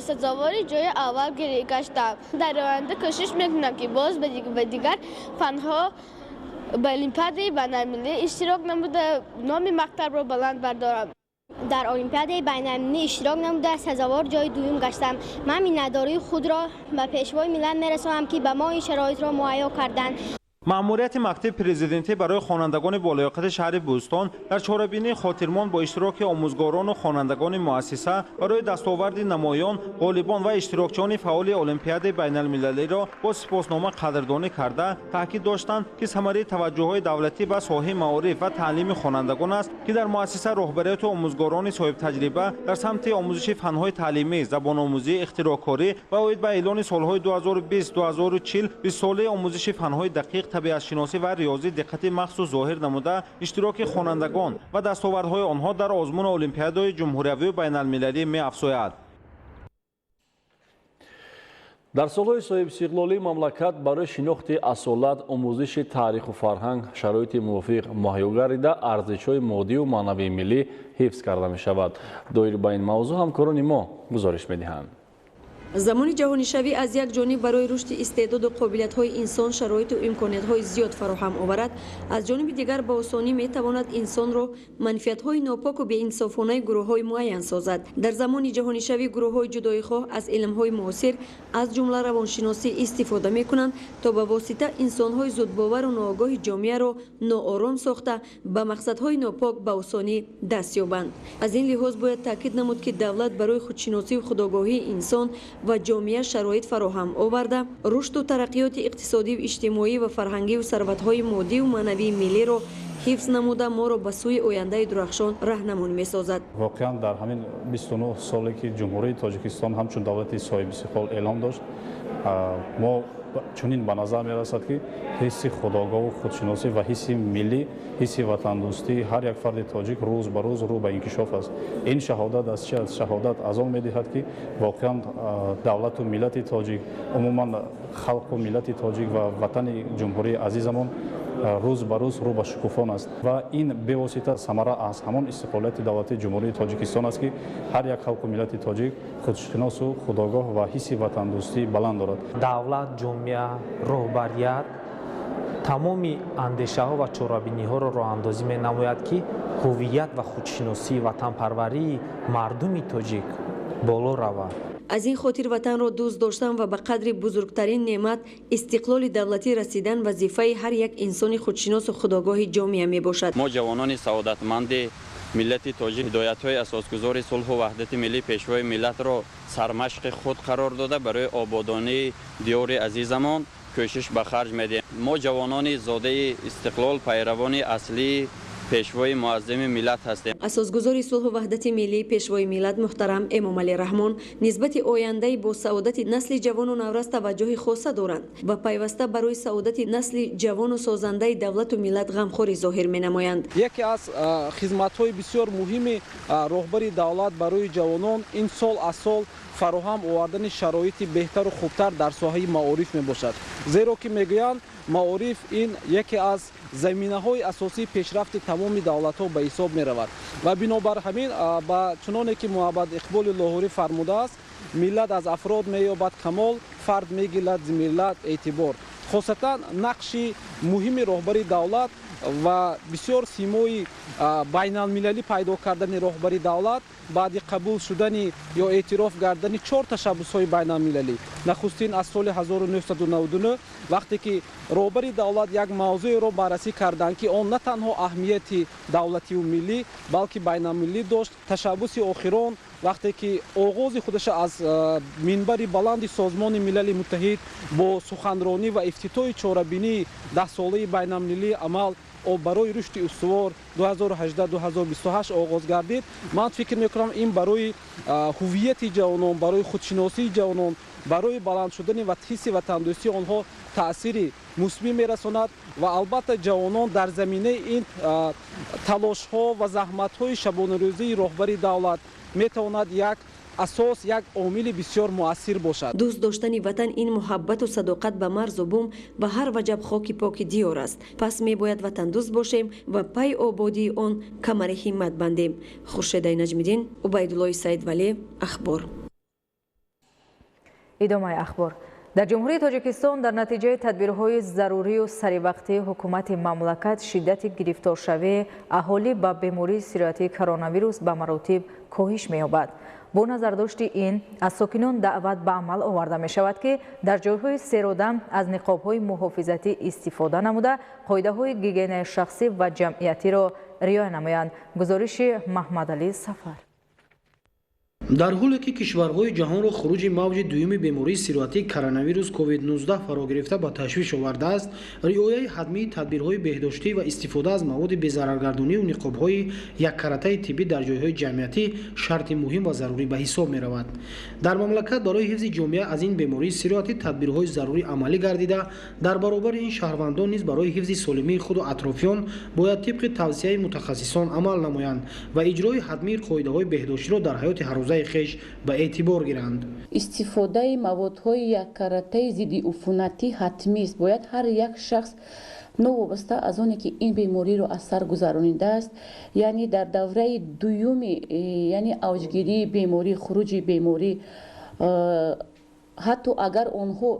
سزاوار جای اول گشتم. در آینده کوشش میکنم که باز به دیگر فنها به المپیاد بین‌المللی اشتراک نموده نام مکتب را بلند بردارم. در المپیاد بین‌المللی اشتراک نموده سزاوار جای دوم گشتم. من مینه‌داری خود را به پیشوای ملت میرسانم که به ما این شرایط را مهیا کردند. مأموریت مکتب پرزیدنتی برای خوانندگان بالایاقت شهر بوستان در چهاربینی خاطرمان با اشتراک آموزگاران و خوانندگان مؤسسه برای دستاورد نمایان، غالبان و اشتراکچیان فعال المپیاد بین‌المللی را با سپاسنامه قدردانی کرده تاکید داشتند که ثمره توجه‌های دولتی به ساحه معارف و تعلیم خوانندگان است که در مؤسسه رهبریت و آموزگاران صاحب تجربه در سمت آموزش فن‌های تعلیمی، زبان‌آموزی، اختراع‌کاری و اید به اعلان سال‌های 2020-2040 20 ساله آموزش فن‌های دقیق طبیعت شناسی و ریاضی دقت مخصوص ظاهر نموده اشتراک خوانندگان و دستاوردهای آنها در آزمون المپیادهای جمهوری و بین‌المللی می‌افزاید. در سالهای صاحب استقلالی مملکت برای شناخت اصالت، آموزش تاریخ و فرهنگ شرایط موافق مهیا گردیده ارزش‌های مادی و معنوی ملی حفظ کرده می‌شود. دایر به این موضوع همکاران ما گزارش می‌دهند. زمان جهانی‌شوی از یک جانب برای رشد استعداد و قابلیت‌های انسان شرایط و امکانات‌های زیاد فراهم آورد، از جانب دیگر با آسانی می‌تواند انسان را منفعت‌های ناپاک و بی‌انصافانه گروه‌های معین سازد. در زمان جهانی‌شوی گروه‌های جدایی‌خواه از علم‌های معاصر از جمله روانشناسی استفاده می‌کنند تا به واسطه انسان‌های زودباور و ناآگاه جامعه را ناآرام ساخته به مقصدهای ناپاک به آسانی دست یابند. از این لحاظ باید تاکید نمود که دولت برای خودشناسی و خودآگاهی انسان ва ҷомеа шароит фароҳам оварда рушду тараққиёти иқтисодию иҷтимоӣ ва фарҳангию сарватҳои моддию маънавии миллиро ҳифз намуда моро ба сӯи ояндаи дурахшон раҳнамон месозад. воқеан дар ҳамин 29 соле ки ҷумҳурии тоҷикистон ҳамчун давлати соҳибистиқлол эълон дошт, мо чунин ба назар мерасад ки ҳисси худогоҳу худшиносӣ ва ҳисси миллӣ, ҳисси ватандӯстӣ ҳар як фарди тоҷик рӯз ба рӯз рӯ ба инкишоф аст. ин шаҳодат аз чи аст? Шаҳодат аз он медиҳад ки воқеан давлату миллати тоҷик, умуман халқу миллати тоҷик ва ватани ҷумҳурии азизамон рӯз ба рӯз рӯ ба шукуфон аст ва ин бевосита самара аз ҳамон истиқлолияти давлатии ҷумҳурии тоҷикистон аст ки ҳар як халқу миллати тоҷик худшиносу худогоҳ ва ҳисси ватандӯстӣ баланд дорад. давлат, ҷомеа, роҳбарият тамоми андешаҳо ва чорабиниҳоро роҳандозӣ менамояд ки ҳувият ва худшиносии ватанпарварии мардуми тоҷик боло равад. аз ин хотир ватанро дӯст доштан ва ба қадри бузургтарин неъмат истиқлоли давлатӣ расидан вазифаи ҳар як инсони худшиносу худогоҳи ҷомеа мебошад. мо ҷавонони саодатманди миллати тоҷик ҳидоятҳои асосгузори сулҳу ваҳдати миллӣ пешвои миллатро сармашқи худ қарор дода барои ободонии диёри азизамон кӯшиш ба харҷ медиҳем. мо ҷавонони зодаи истиқлол пайравони аслии пешвои муаззими миллат ҳастем. асосгузори сулҳу ваҳдати миллии пешвои миллат муҳтарам эмомалӣ раҳмон нисбати ояндаи бо саодати насли ҷавону наврас таваҷҷӯҳи хоса доранд ва пайваста барои саодати насли ҷавону созандаи давлату миллат ғамхорӣ зоҳир менамоянд. яке аз хизматҳои бисёр муҳими роҳбари давлат барои ҷавонон ин сол аз сол фароҳам овардани шароити беҳтару хубтар дар соҳаи маориф мебошад. зеро ки мегӯянд маориф ин яке аз заминаҳои асосии пешрафти тамоми давлатҳо ба ҳисоб меравад ва бинобар ҳамин ба чуноне ки муҳаббат иқболи лоҳурӣ фармудааст, миллат аз афрод меёбад камол, фард мегилад зи миллат эътибор. хосатан нақши муҳими роҳбари давлат ва бисёр симои байналмилалӣ пайдо кардани роҳбари давлат баъди қабул шудани ё эътироф гардани 4 ташаббусҳои байналмилалӣ. нахустин аз соли 1999 вақте ки роҳбари давлат як мавзӯеро баррасӣ карданд ки он на танҳо аҳамияти давлативу миллӣ балки байналмилалӣ дошт. ташаббуси охирон вақте ки оғози худаша аз минбари баланди созмони милали муттаҳид бо суханронӣ ва ифтитоҳи чорабинии 10-солаи байналмилалии амал барои рушди устувор 2018-2028 оғоз гардид. ман фикр мекунам ин барои ҳувияти ҷавонон, барои худшиносии ҷавонон, барои баланд шудани ҳисси ватандӯстии онҳо таъсири мусбӣ мерасонад ва албатта ҷавонон дар заминаи ин талошҳо ва заҳматҳои шабонарӯзии роҳбари давлат метавонад як асос, як омили бисёр муассир бошад. дӯст доштани ватан ин муҳаббату садоқат ба марзу бум ба ҳар ваҷаб хоки поки диёр аст. пас мебояд ватандӯст бошем ва пай ободии он камари ҳиммат бандем. хуршедаи наҷмиддин, убайдуллои саидвалиев, ахбор. идомаи ахбор. дар ҷумҳурии тоҷикистон дар натиҷаи тадбирҳои зарурию саривақтии ҳукумати мамлакат шиддати гирифторшавии аҳолӣ ба бемории сироятии коронавирус ба маротиб коҳиш меёбад. бо назардошти ин аз сокинон даъват ба амал оварда мешавад ки дар ҷойҳои серода аз ниқобҳои муҳофизатӣ истифода намуда қоидаҳои гигиенаи шахсӣ ва ҷамъиятиро риоя намоянд. гузориши маҳмадалӣ Сафар. дар ҳоле ки кишварҳои ҷаҳонро хуруҷи мавҷи дуюми бемории сироятии коронавирус COVID-19 фаро гирифта ба ташвиш овардааст, риояи ҳатмии тадбирҳои беҳдоштӣ ва истифода аз маводи безараргардониву ниқобҳои яккаратаи тиббӣ дар ҷойҳои ҷамъиятӣ шарти муҳим ва зарурӣ ба ҳисоб меравад. дар мамлакат барои ҳифзи ҷомеа аз ин бемории сироятӣ тадбирҳои зарурӣ амалӣ гардида, дар баробари ин шаҳрвандон низ барои ҳифзи солимии худу атрофиён бояд тибқи тавсияи мутахассисон амал намоянд ва иҷрои ҳатмии қоидаҳои беҳдоштиро дар ҳаёти ҳаррӯзаи хеш ба эътибор гиранд. истифодаи маводҳои яккаратаи зидди уфунатӣ ҳатмист. бояд ҳар як шахс новобаста аз оне ки ин бемориро аз сар гузаронидааст, яъне дар давраи дуюми яъне авҷгирии беморӣ, хуруҷи беморӣ, ҳатто агар онҳо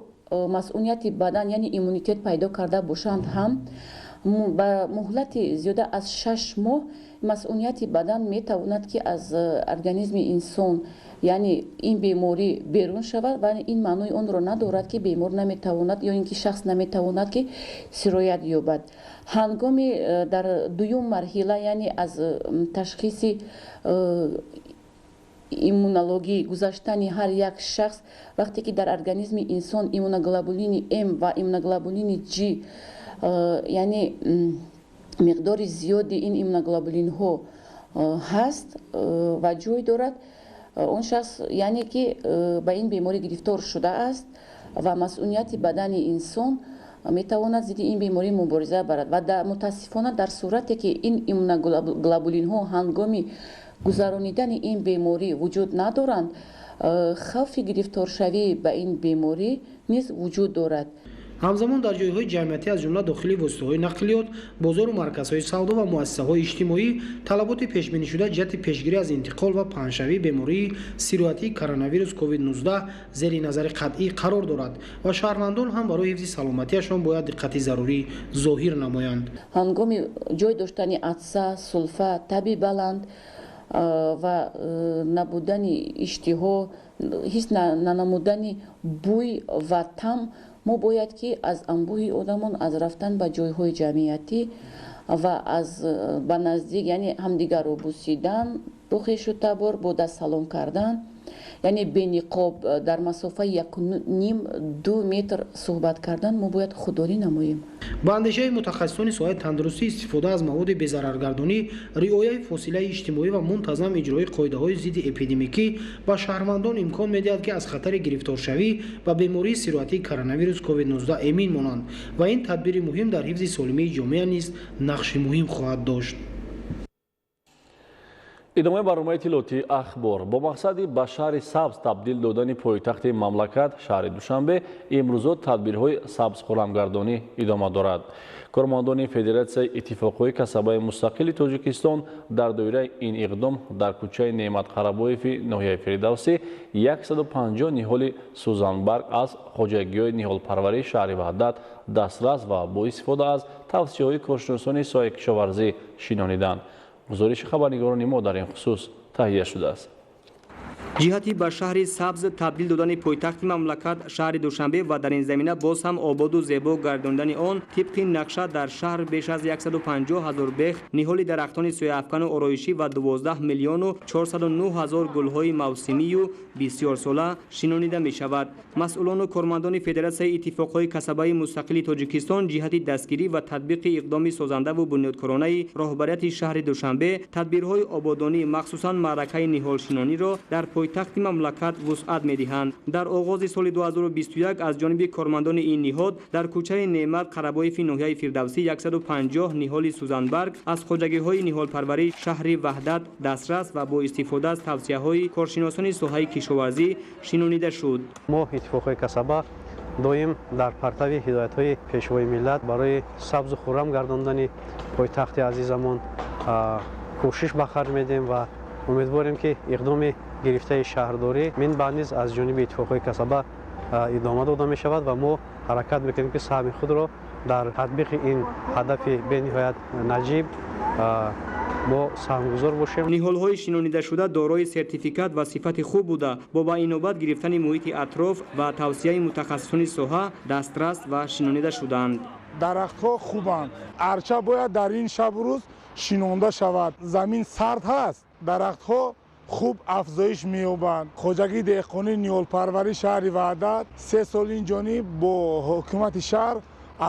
масъулияти бадан яъне иммунитет пайдо карда бошанд ҳам ба муҳлати зиёда аз 6 моҳ масъулияти бадан метавонад ки аз организми инсон яъне ин беморӣ берун шавад ва ин маънои онро надорад ки бемор наметавонад ё ин ки шахс наметавонад ки сироят ёбад. ҳангоми дар дуюм марҳила яъне аз ташхиси иммунологии гузаштани ҳар як шахс вақте ки дар организми инсон иммуноглобулини М ва иммуноглобулини G яъне миқдори зиёди ин иммуноглобулинҳо ҳаст ва ҷой дорад, он шахс яъне ки ба ин беморӣ гирифтор шудааст ва масъулияти бадани инсон метавонад зидди ин беморӣ мубориза барад ва мутаассифона дар сурате ки ин иммуноглобулинҳо ҳангоми гузаронидани ин беморӣ вуҷуд надоранд, хавфи гирифторшавӣ ба ин беморӣ низ вуҷуд дорад. ҳамзамон дар ҷойҳои ҷамъиятӣ аз ҷумла дохили воситаҳои нақлиёт, бозору марказҳои савдо ва муассисаҳои иҷтимоӣ талаботи пешбинишуда ҷиҳати пешгирӣ аз интиқол ва паҳншавии бемории сироятии коронавирус COVID-19 зери назари қатъӣ қарор дорад ва шаҳрвандон ҳам барои ҳифзи саломатиашон бояд диққати зарурӣ зоҳир намоянд. ҳангоми ҷой доштани атса, сулфа, таби баланд ва набудани иштиҳо, ҳис нанамудани бӯй ва таъм, мо бояд ки аз анбӯҳи одамон, аз рафтан ба ҷойҳои ҷамъиятӣ ва аз ба наздик яъне ҳамдигарро бусидан, бо хешу табор бо даст салом кардан, яъне бениқоб дар масофаи 1.5-2 метр суҳбат кардан, мо бояд худдорӣ намоем. ба андешаи мутахассисони соҳаи тандурустӣ, истифода аз маводи безараргардонӣ, риояи фосилаи иҷтимоӣ ва мунтазам иҷрои қоидаҳои зидди эпидемикӣ ба шаҳрвандон имкон медиҳад ки аз хатари гирифторшавӣ ба бемории сироятии коронавирус COVID-19 эмин монанд ва ин тадбири муҳим дар ҳифзи солимии ҷомеа низ нақши муҳим хоҳад дошт. идомаи барномаи иттилоъоти ахбор. Бо мақсади ба шаҳри сабз табдил додани пойтахти мамлакат шаҳри Душанбе имрӯзо тадбирҳои сабзхорамгардонӣ идома дорад. Кормандони Федератсияи иттифоқҳои касабаи мустақили Тоҷикистон дар доираи ин иқдом дар кӯчаи Неъмат Қарабоеви ноҳияи Фирдавсӣ 150 ниҳоли сӯзанбарг аз хоҷагиҳои ниҳолпарварии шаҳри Ваҳдат дастрас ва бо истифода аз тавсияҳои коршиносони соҳаи кишоварзӣ шинониданд. гузориши хабарнигорони мо дар ин хусус таҳия шудааст. ҷиҳати ба шаҳри сабз табдил додани пойтахти мамлакат шаҳри Душанбе ва дар ин замина боз ҳам ободу зебо гардондани он тибқи нақша дар шаҳр беш аз 150 000 бех, ниҳоли дарахтони сояафкану ороишӣ ва 12 миллиону 409 000 гулҳои мавсимию бисёрсола шинонида мешавад. масъулону кормандони Федератсияи иттифоқҳои касабаи мустақили Тоҷикистон ҷиҳати дастгирӣ ва татбиқи иқдоми созандаву бунёдкоронаи роҳбарияти шаҳри Душанбе тадбирҳои ободонӣ махсусан маъракаи ниҳолшинониро дар пойтахти мамлакат вусъат медиҳанд. дар оғози соли 2021 аз ҷониби кормандони ин ниҳод дар кӯчаи Неъмат Қарабоеви ноҳияи Фирдавсӣ 150 ниҳоли сӯзанбарг аз хоҷагиҳои ниҳолпарварии шаҳри Ваҳдат дастрас ва бо истифода аз тавсияҳои коршиносони соҳаи кишоварзӣ шинонида шуд. мо иттифоқҳои касаба доим дар партави ҳидоятҳои пешвои миллат барои сабзу хуррам гардондани пойтахти азизамон кӯшиш ба харҷ медиҳем ва умедворем ки иқдоми гирифтаи шаҳрдорӣ минбаъд низ аз ҷониби иттифоқҳои касаба идома дода мешавад ва мо ҳаракат мекунем ки саҳми худро дар татбиқи ин ҳадафи бениҳоят наҷиб мо саҳмгузор бошем. ниҳолҳои шинонидашуда дорои сертификат ва сифати хуб буда бо ба инобат гирифтани муҳити атроф ва тавсияи мутахассисони соҳа дастрас ва шинонида шуданд. дарахтҳо хубанд, арча бояд дар ин шабу рӯз шинонда шавад. замин сард ҳаст, дарахтҳо хуб афзоиш меёбанд. хоҷагии деҳқонии ниҳолпарварии шаҳри Ваҳдат 3 сол инҷониб бо ҳукумати шаҳр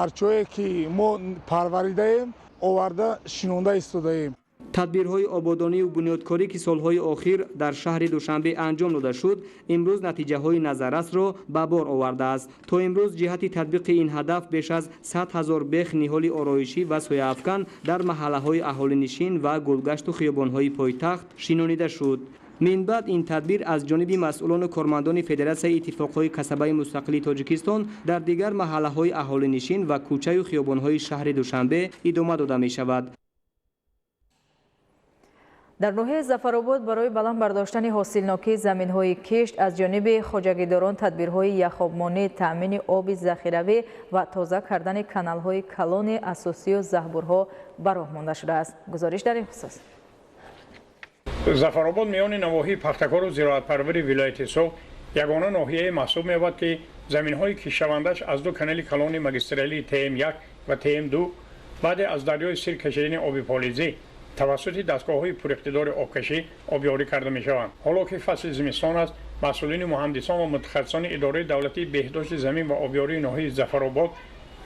арчое ки мо парваридаем оварда шинонда истодаем. тадбирҳои ободонию бунёдкорӣ ки солҳои охир дар шаҳри Душанбе анҷом дода шуд, имрӯз натиҷаҳои назаррасро ба бор овардааст. то имрӯз ҷиҳати татбиқи ин ҳадаф беш аз 100 000 бех ниҳоли ороишӣ ва сояафкан дар маҳаллаҳои аҳолинишин ва гулгашту хиёбонҳои пойтахт шинонида шуд. минбаъд ин тадбир аз ҷониби масъулону кормандони Федератсияи иттифоқҳои касабаи мустақили Тоҷикистон дар дигар маҳаллаҳои аҳолинишин ва кӯчаю хиёбонҳои шаҳри Душанбе идома дода мешавад. дар ноҳияи Зафаробод барои баланд бардоштани ҳосилнокии заминҳои кишт аз ҷониби хоҷагидорон тадбирҳои яхобмонӣ, таъмини оби захиравӣ ва тоза кардани каналҳои калони асосию заҳбурҳо ба роҳ монда шудааст. гузориш дар ин хусус. Зафаробод миёни навоҳии пахтакору зироатпарвари вилояти Соғ ягона ноҳияе маҳсуб меёбад ки заминҳои киштшавандаш аз ду канали калони магистралии ТМ1 ва ТМ2 баъде аз дарёи Сир кашидани оби полизӣ توسط دستگاه‌های پراقتدار آبکشی آبیاری کرده می‌شوند. حالا که فصل زمستان است، مسئولین مهندسان و متخصصان اداره دولتی بهداشت زمین و آبیاری ناحیه ظفرآباد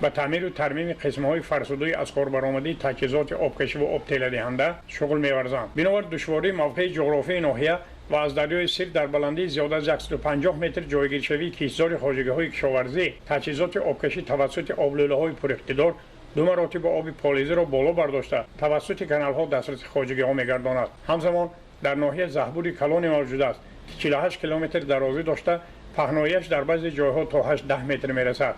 به تعمیر و ترمیم قسم‌های فرسوده از کار برآمده تجهیزات آبکشی و آب تله دهنده شغل می‌ورزند. بنابر دشواری موقع جغرافیایی ناحیه و از دریای سیر در بلندی زیاده از 150 متر جایگیر شوی کشتزار خواجگی‌های کشاورزی، تجهیزات آبکشی توسط آبلوله‌های پراقتدار 2 مراتب آب پالیزه را بالا برداشته توسط کانال‌ها دسترس خواجگی‌ها می‌گرداند. همزمان در ناحیه زهبوری کلان موجود است که 48 کیلومتر درازی داشته، پهنایی‌اش در بعضی جای‌ها تا 8-10 متر می‌رسد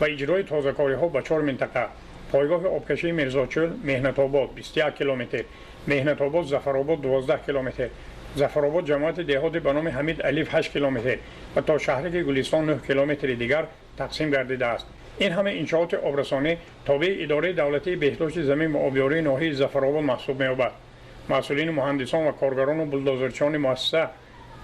و اجرای تازه‌کاری‌ها به 4 منطقه: پایگاه آبکشی میرزاچل، مهنت آباد 21 کیلومتر، مهنت آباد ظفرآباد 12 کیلومتر، ظفرآباد جماعت دهات به نام حمید الیف 8 کیلومتر و تا شهرک گلستان 9 کیلومتر دیگر تقسیم گردیده است. این همه انشاءات آبرسانی تابع اداره دولتی بهداشت زمین و آبیاری ناحیه ظفرآباد محسوب می‌یابد. مسئولین مهندسان و کارگران و بولدوزرچیان مؤسسه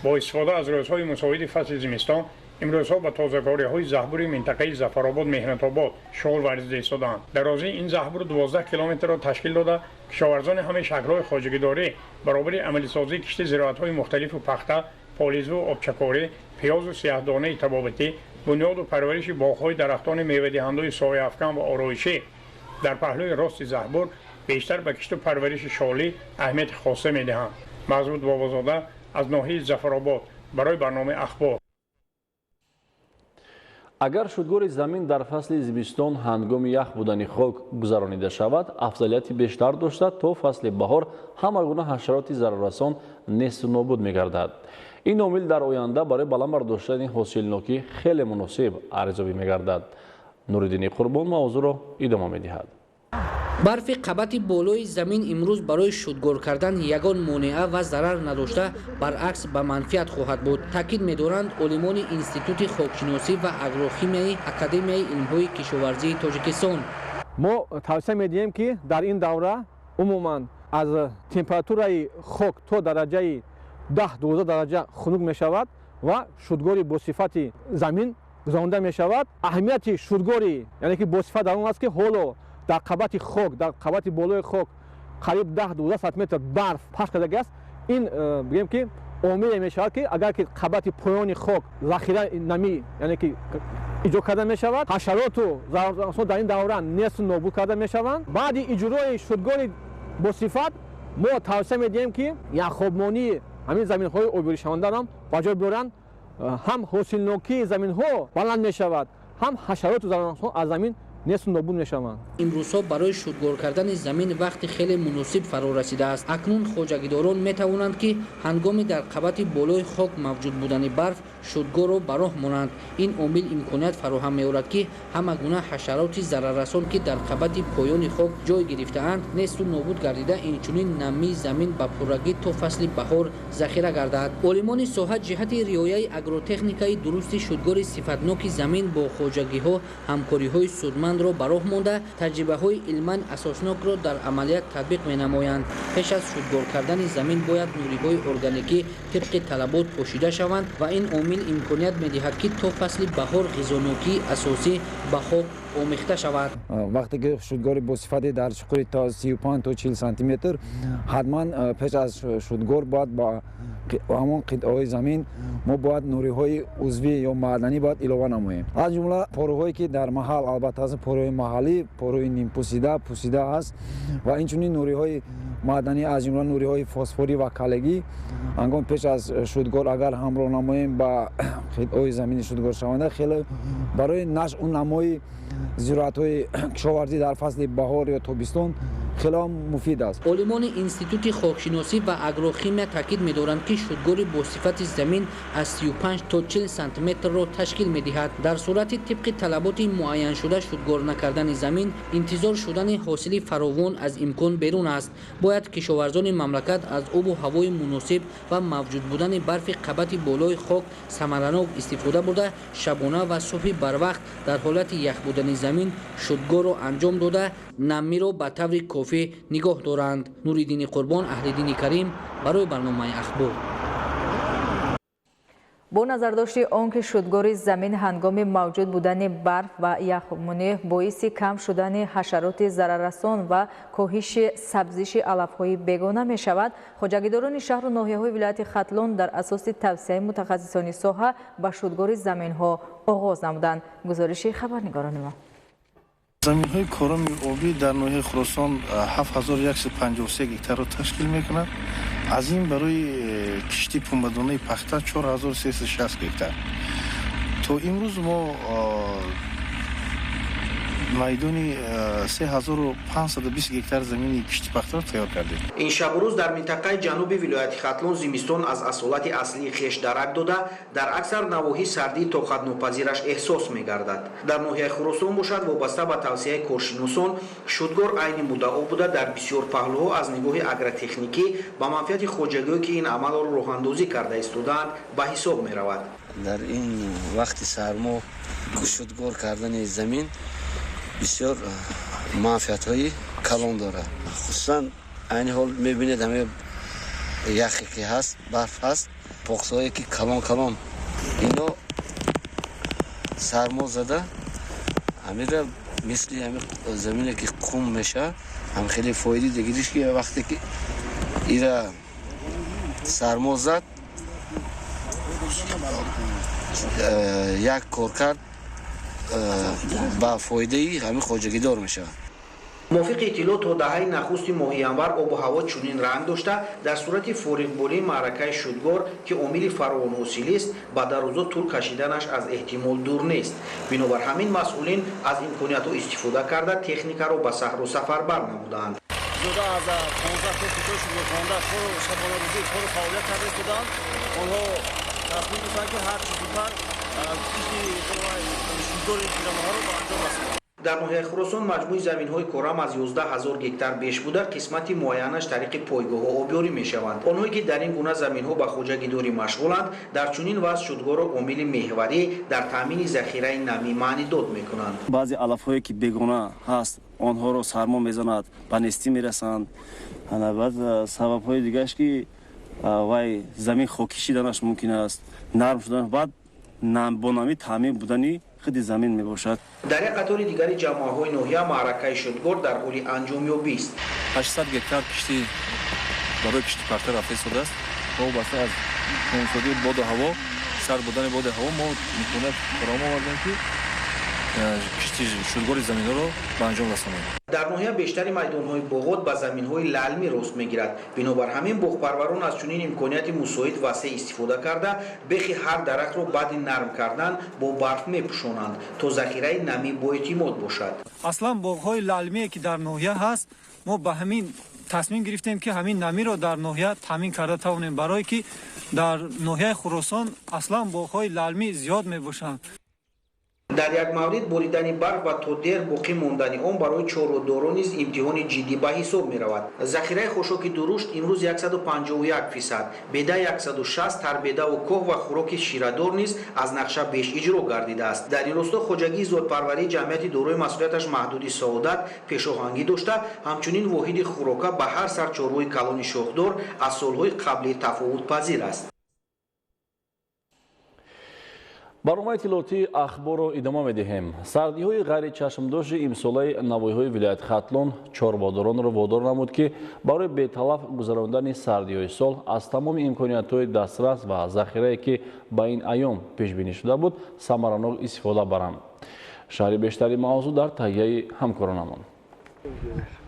با استفاده از روزهای مساعد فصل زمستان امروزها به تازه‌کاری‌های زهبور منطقه ظفرآباد مهنت آباد شغل ورزیده ایستادند. درازی این زهبور 12 کیلومتر را تشکیل داده کشاورزان همه شکل‌های خواجگی‌داری برابر عملی سازی کشت زراعت‌های مختلف و پخته، پالیزه و آبچکاری، پیاز و سیاه‌دانه تبابتی، بنیاد و پرورش باغ‌های درختان میوه‌دهنده سایه افکن و آرایشی در پهلوی راست زهبور بیشتر به کشت و پرورش شالی اهمیت خاصه می‌دهند. مزبوط بابازاده از ناحیه ظفرآباد برای برنامه اخبار. اگر شدگور زمین در فصل زمستان هنگام یخ بودن خاک گذرانیده شود، افضلیت بیشتر داشته تا فصل بهار همه گونه حشرات ضرررسان نیست و نابود می‌گردد. این عامل در آینده برای بلند برداشتن حاصلناکی خیلی مناسب ارزیابی می‌گردد. نوریدین قربان موضوع را ادامه می‌دهد. برف قبط بالای زمین امروز برای شدگور کردن یگان مانع و ضرر نداشته، برعکس به منفعت خواهد بود. تاکید می‌دارند علمان انستیتوت خاکشناسی و اگروخیمیایی اکادمیای علم‌های کشاورزی تاجیکستان. ما توصیه می‌دهیم که در این دوره عموماً از تمپراتورای خاک تا درجه 10-12 درجه خنک می‌شود و شدگوری با صفت زمین گذرانده می‌شود. اهمیت شدگوری یعنی که با صفت در اون است که حالا در قبط خاک، در قبط بالای خاک قریب 10-12 سانتیمتر برف پخش کرده است. این بگیم که عامل می‌شود که اگر که قبط پایان خاک ذخیره نمی یعنی که ایجاد کرده می‌شود، حشرات و ضرررسان در این دوره نیست نابود کرده می‌شوند. بعد اجرای شدگوری با صفت ما توصیه می‌دهیم که یخ‌آبمانی همین زمین‌های آبیاری شونده را بجای بیارند. هم حاصلناکی زمین‌ها بلند می‌شود، هم حشرات و ضرررسان از زمین نیست نابود می‌شوند. امروزها برای شدگور کردن زمین وقت خیلی مناسب فرا رسیده است. اکنون خواجگیداران می‌توانند که هنگامی در قبط بالای خاک موجود بودن برف شدگور را براه مانند. این عامل امکانیت فراهم می‌آورد که همه گونه حشرات ضرررسان که در قبط پایان خاک جای گرفته‌اند نیست نابود گردیده، اینچنین نمی زمین به پرگی تا فصل بهار ذخیره گردد. علمان ساحت جهت رعایت اگروتکنیکای درست شدگور صفتناک زمین با خواجگی‌ها همکاری‌های سودمند را براه مانده تجربه‌های علمی اساسناک را در عملیات تطبیق می‌نمایند. پیش از شدگور کردن زمین باید نوری‌های ارگانیکی طبق طلبات پوشیده شوند و این عامل امکانیت می‌دهد که تا فصل بهار غذانوکی اساسی به خاک آمیخته شود. وقتی که شدگور با صفت در چقدر تا 35 تا 40 سانتی متر حتما پیش از شدگور باید با همون قطعه‌های زمین ما باید نوری‌های عضوی یا معدنی باید علاوه نماییم. از جمله پاروهایی که در محل البته از پاروهای محلی، پاروهای نیم پوسیده است و اینچنین نوری‌های معدنی از جمله نوری‌های فسفوری و کالگی هنگام پیش از شدگور اگر همراه نماییم با قطعه‌های زمین شدگور شونده خیلی برای نشء و نمای زراعت‌های کشاورزی در فصل بهار یا تابستان خیلی مفید است. علمان انستیتوت خاکشناسی و اگروخیمیا تاکید می‌دارند که شدگور با صفت زمین از 35 تا 40 سانتی متر را تشکیل می‌دهد. در صورت طبق طلبات معین شده شدگور نکردن زمین انتظار شدن حاصل فراوان از امکان بیرون است. باید کشاورزان مملکت از آب و هوای مناسب و موجود بودن برف قبط بالای خاک ثمره‌ناک استفاده برده شبانه و صبح بر وقت در حالت یخ بودن زمین شدگور را انجام داده نمی را به طور کافی نگاه دارند. نوریدین قربان، اهل دین کریم برای برنامه اخبار. бо назардошти он ки шудгори замин ҳангоми мавҷуд будани барф ва яхмунӣ боиси кам шудани ҳашароти зараррасон ва коҳиши сабзиши алафҳои бегона мешавад, хоҷагидорони шаҳру ноҳияҳои вилояти Хатлон дар асоси тавсеяи мутахассисони соҳа ба шудгори заминҳо оғоз намуданд. гузориши хабарнигорони мо. заминҳои короми обӣ дар ноҳияи Хӯросон 7153 гектарро ташкил мекунад. аз ин барои кишти пунбадонаи пахта 4360 гектар. то имрӯз мо майдони 3520 гектар замини кишти пахтаро тайёр кардем. ин шабу рӯз дар минтақаи ҷануби вилояти Хатлон зимистон аз асолати аслии хеш дарак дода, дар аксар навоҳӣ сардии тоқатнопазираш эҳсос мегардад. дар ноҳияи Хӯросон бошад, вобаста ба тавсеяи коршиносон, шудгор айни муддао буда дар бисёр паҳлӯҳо аз нигоҳи агротехникӣ ба манфиати хоҷагиҳое ки ин амалро роҳандозӣ карда истодаанд ба ҳисоб меравад. дар ин вақти сармо шудгор кардани замин бисёр манфиатҳои калон дорад. хусусан айни ҳол мебинед ҳаме яхе ки ҳаст, барф ҳаст, поқсое ки калон ино сармо зада ҳамира мисли ҳами замине ки қум меша ҳам хеле фоиди дегириш ки вақте ки ира сармо зад як кор кард ба фоидаи ҳамин хоҷагидор мешавад. мувофиқи иттилоъ то даҳаи нахусти моҳи январ обу ҳаво чунин ранг дошта, дар сурати форигболии маъракаи шудгор ки омили фаровонҳосилист, ба дароза тӯл кашиданаш аз эҳтимол дур нест. бинобар ҳамин масъулин аз имкониятҳо истифода карда техникаро ба саҳру сафарбар намуданд. зуда аз 15 то шудгорхонда шабонарӯзӣ кори фаъолият карда истоданд. онҳо тасмим доштанд ки ҳар чӣ зудтар кишти шудгори пирамаҳоро ба анҷом расонанд. дар ноҳияи Хӯросон маҷмӯи заминҳои корам аз 11000 гектар беш буда, қисмати муайянаш тариқи пойгоҳҳо обёрӣ мешаванд. онҳое ки дар ин гуна заминҳо ба хоҷагидорӣ машғуланд, дар чунин вазъ шудгорро омили меҳварӣ дар таъмини захираи намӣ маънидод мекунанд. баъзе алафҳое ки бегона ҳаст, онҳоро сармо мезанад, ба нестӣ мерасанд. баъд сабабҳои дигараш ки вай замин хокӣ шиданаш мумкин аст, нарм шудан, баъд бо намӣ таъмин будани хиди замин мебошад. дар як қатори дигари ҷамоаҳои ноҳия маъракаи шудгор дар ҳоли анҷомёбист. 800 гектар кишти барои кишти пахта рафта истодааст. вобаста аз нумусодии боду ҳаво, сард будани боди ҳаво мо имконият фароҳам овардем ки кишти шудгори заминҳоро ба анҷом расонем. дар ноҳия бештари майдонҳои боғот ба заминҳои лалмӣ рост мегирад. бинобар ҳамин боғпарварон аз чунин имконияти мусоид васеъ истифода карда, бехи ҳар дарахтро баъди нарм кардан бо барф мепӯшонанд, то захираи намӣ боэътимод бошад. аслан боғҳои лалмие ки дар ноҳия ҳаст, мо ба ҳамин тасмим гирифтем ки ҳамин намиро дар ноҳия таъмин карда тавонем, барое ки дар ноҳияи Хӯросон аслан боғҳои лалмӣ зиёд мебошанд. дар як маврид боридани барф ва то дер боқӣ мондани он барои чорводорон низ имтиҳони ҷиддӣ ба ҳисоб меравад. захираи хушоки дурушт имрӯз 151%, беда 160, тарбедаву коҳ ва хӯроки ширадор низ аз нақша беш иҷро гардидааст. дар ин росто хоҷагии зотпарварии ҷамъияти дорои масъулияташ маҳдуди саодат пешоҳангӣ дошта, ҳамчунин воҳиди хӯрока ба ҳар сар чорвои калони шохдор аз солҳои қаблӣ тафовутпазир аст. барномаи иттилоотии ахборро идома медиҳем. сардиҳои ғайричашмдоши имсолаи навоиҳои вилояти Хатлон чорводоронро водор намуд ки барои беталаф гузарондани сардиҳои сол аз тамоми имкониятҳои дастрас ва захирае ки ба ин айём пешбинӣ шуда буд самаранок истифода баранд. шаҳри бештари мавзӯъ дар таҳияи ҳамкоронамон.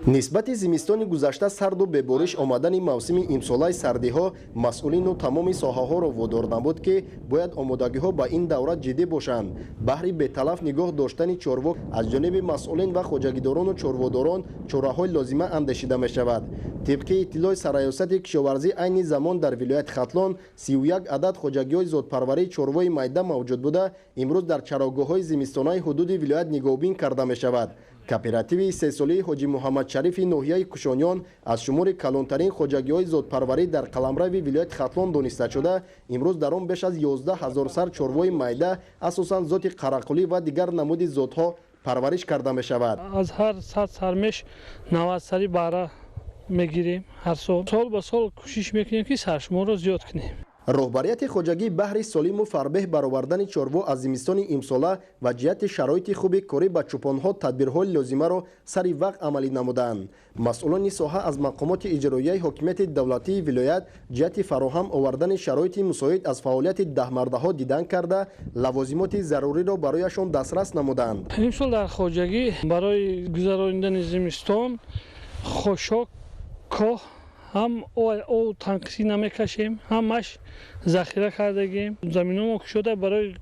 нисбати зимистони гузашта сарду бебориш омадани мавсими имсолаи сардиҳо масъулину тамоми соҳаҳоро водор намуд ки бояд омодагиҳо ба ин давра ҷиддӣ бошанд. баҳри беталаф нигоҳ доштани чорвок аз ҷониби масъулин ва хоҷагидорону чорводорон чораҳои лозима андешида мешавад. тибқи иттилои сараёсати кишоварзӣ айни замон дар вилояти Хатлон 31 адад хоҷагиҳои зотпарварии чорвои майда мавҷуд буда, имрӯз дар чарогоҳҳои зимистонаи ҳудуди вилоят нигоҳубин карда мешавад. кооперативи 3 солаи ҳоҷи муҳаммадшарифи ноҳияи кушониён аз шумори калонтарин хоҷагиҳои зотпарварӣ дар қаламрави вилояти Хатлон дониста шуда, имрӯз дар он беш аз 11 000 сар чорвои майда, асосан зоти қарақулӣ ва дигар намуди зотҳо парвариш карда мешавад. аз ҳар 100 сармеш 90 сари баҳра мегирем ҳар сол ба сол кӯшиш мекунем ки саршуморро зиёд кунем. роҳбарияти хоҷагӣ баҳри солиму фарбеҳ баровардани чорво аз зимистони имсола ва ҷиҳати шароити хуби корӣ ба чӯпонҳо тадбирҳои лозимаро сари вақт амалӣ намуданд. масъулони соҳа аз мақомоти иҷроияи ҳокимияти давлатии вилоят ҷиҳати фароҳам овардани шароити мусоид аз фаъолияти даҳмардаҳо дидан карда лавозимоти заруриро барояшон дастрас намуданд. имсол дар хоҷагӣ барои гузарониндани зимистон хушок коҳ ҳам танқисӣ намекашем, ҳамаш захира кардагем. Заминонро кушода барои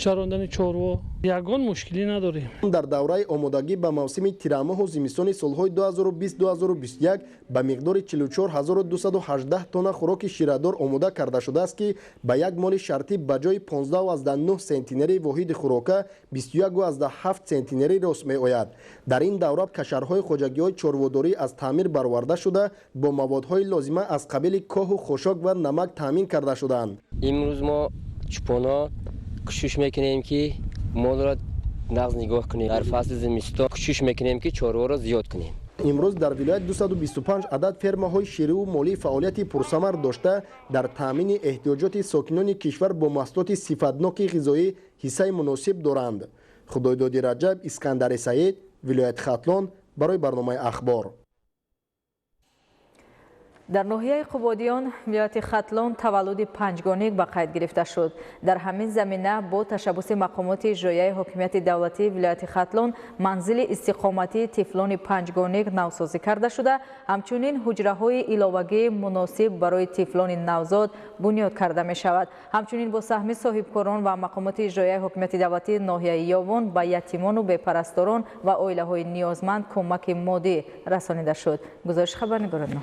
чарондани чорво ягон мушкилӣ надорем. дар давраи омодагӣ ба мавсими тирамоҳу зимистони солҳои 2020-2021 ба миқдори 44218 тонна хӯроки ширадор омода карда шудааст ки ба як моли шартӣ ба ҷои 15,9 сентинери воҳиди хӯрока 21,7 сентинери рост меояд. дар ин давра кашарҳои хоҷагиҳои чорводорӣ аз таъмир бароварда шуда бо маводҳои лозима аз қабили коҳу хушок ва намак таъмин карда шуданд. имрӯз мо чӯпонҳо кӯшиш мекунем ки молро нағз нигоҳ кунем. дар фасли зимистон кӯшиш мекунем ки чорворо зиёд кунем. имрӯз дар вилоят 225 адад фермаҳои ширию молии фаъолияти пурсамар дошта дар таъмини эҳтиёҷоти сокинони кишвар бо маҳсулоти сифатноки ғизоӣ ҳиссаи муносиб доранд. худойдоди раҷаб, искандари саид, вилояти хатлон барои барномаи ахбор. дар ноҳияи қубодиён вилояти хатлон таваллуди панҷгонник ба қайд гирифта шуд. дар ҳамин замина бо ташаббуси мақомоти иҷроияи ҳокимияти давлатии вилояти хатлон манзили истиқоматии тифлони панҷгонник навсозӣ карда шуда, ҳамчунин ҳуҷраҳои иловагии муносиб барои тифлони навзод бунёд карда мешавад. ҳамчунин бо саҳми соҳибкорон ва мақомоти иҷроияи ҳокимияти давлатии ноҳияи Ёвон ба ятимону бепарасторон ва оилаҳои ниёзманд кӯмаки моддӣ расонида шуд. гузориши хабарнигори но.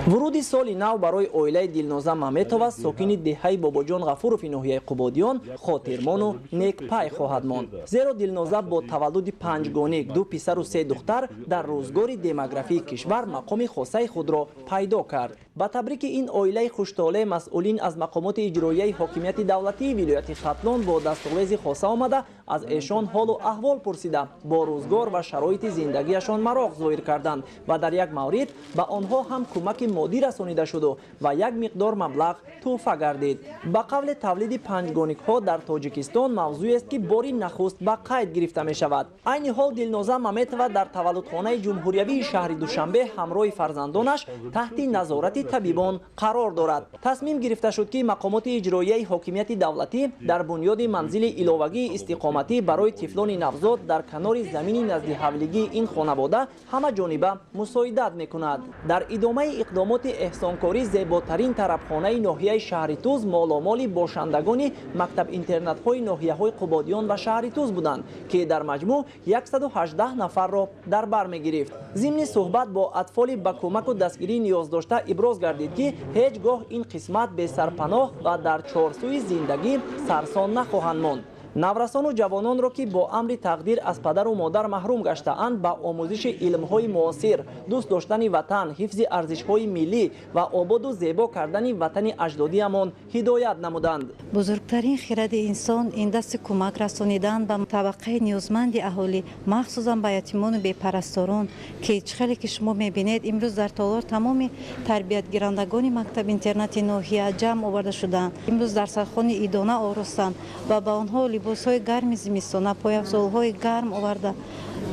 вуруди соли нав барои оилаи Дилноза Маметова сокини деҳаи Бобоҷон Ғафурови ноҳияи Қубодиён хотирмону некпай хоҳад монд. зеро Дилноза бо таваллуди панҷгонник, ду писару се духтар дар рӯзгори демографии кишвар мақоми хосаи худро пайдо кард. ба табрики ин оилаи хуштоле масъулин аз мақомоти иҷроияи ҳокимияти давлатии вилояти Хатлон бо дастовези хоса омада аз эшон ҳолу аҳвол пурсида бо рӯзгор ва шароити зиндагиашон мароғ зоҳир карданд ва дар як маврид ба онҳо ҳам кӯмаки моддӣ расонида шуду ва як миқдор маблағ тӯҳфа гардид. ба қавли тавлиди панҷгонникҳо дар Тоҷикистон мавзӯест ки бори нахуст ба қайд гирифта мешавад. айни ҳол Дилноза Маметова дар таваллудхонаи ҷумҳуриявии шаҳри Душанбе ҳамроҳи фарзандонаш таҳти назорати табибон қарор дорад. тасмим гирифта шуд ки мақомоти иҷроияи ҳокимияти давлатӣ дар бунёди манзили иловагии истиқоматӣ барои тифлони навзод дар канори замини назди ҳавлигии ин хонавода ҳамаҷониба мусоидат мекунад. дар идомаи иқдомоти эҳсонкорӣ зеботарин тарабхонаи ноҳияи шаҳри Туз моломоли бошандагони мактаб-интернатҳои ноҳияҳои Қубодиён ва шаҳри Туз буданд ки дар маҷмӯъ 118 нафарро дар бар мегирифт. зимни суҳбат бо атфоли ба кӯмаку дастгирӣ ниёз дошта иброз гардид ки ҳеҷ гоҳ ин қисмат бесарпаноҳ ва дар чорсӯи зиндагӣ сарсон нахоҳанд монд. наврасону ҷавононро ки бо амри тақдир аз падару модар маҳрум гаштаанд ба омӯзиши илмҳои муосир, дӯст доштани ватан, ҳифзи арзишҳои миллӣ ва ободу зебо кардани ватани аҷдодиамон ҳидоят намуданд. бузургтарин хиради инсон ин дасти кӯмак расонидан ба табақаи ниёзманди аҳолӣ, махсусан ба ятимону бепарасторон ки хеле ки шумо мебинед имрӯз дар толор тамоми тарбиятгирандагони мактаб интернати ноҳия ҷамъ оварда шуданд. имрӯз дар сархони идона орустанд ва ба онҳо либосҳои гарми зимистона, пояфзолҳои гарм оварда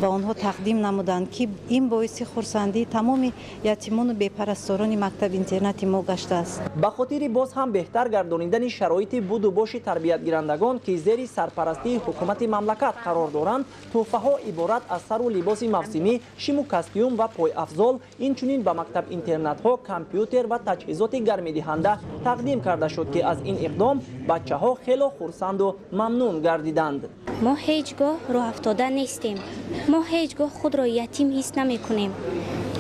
ба онҳо тақдим намуданд ки ин боиси хурсандии тамоми ятимону бепарасторони мактаб интернати мо гаштааст. ба хотири боз ҳам беҳтар гардонидани шароити буду боши тарбиятгирандагон ки зери сарпарастии ҳукумати мамлакат қарор доранд, тӯҳфаҳо иборат аз сару либоси мавсимӣ, шиму костюм ва пойафзол, инчунин ба мактаб интернатҳо компютер ва таҷҳизоти гармидиҳанда тақдим карда шуд ки аз ин иқдом бачаҳо хело хурсанду мамнун гардиданд. мо ҳеҷ гоҳ роҳафтода нестем. мо ҳеҷ гоҳ худро ятим ҳис намекунем,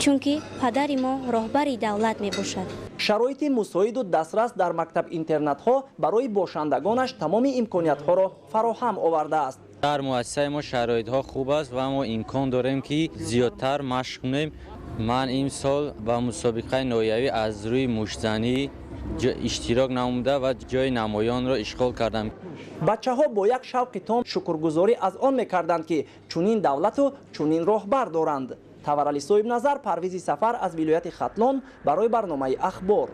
чунки падари мо роҳбари давлат мебошад. шароити мусоиду дастрас дар мактаб интернатҳо барои бошандагонаш тамоми имкониятҳоро фароҳам овардааст. дар муассисаи мо шароитҳо хуб аст ва мо имкон дорем ки зиёдтар машқ кунем. ман имсол ба мусобиқаи ноҳиявӣ аз рӯи муштзанӣ иштирок намуда ва ҷои намоёнро ишғол кардам. бачаҳо бо як шавқи том шукргузорӣ аз он мекарданд ки чунин давлату чунин роҳбар доранд. таварали соҳибназар Парвизи Сафар аз вилояти Хатлон барои барномаи ахбор.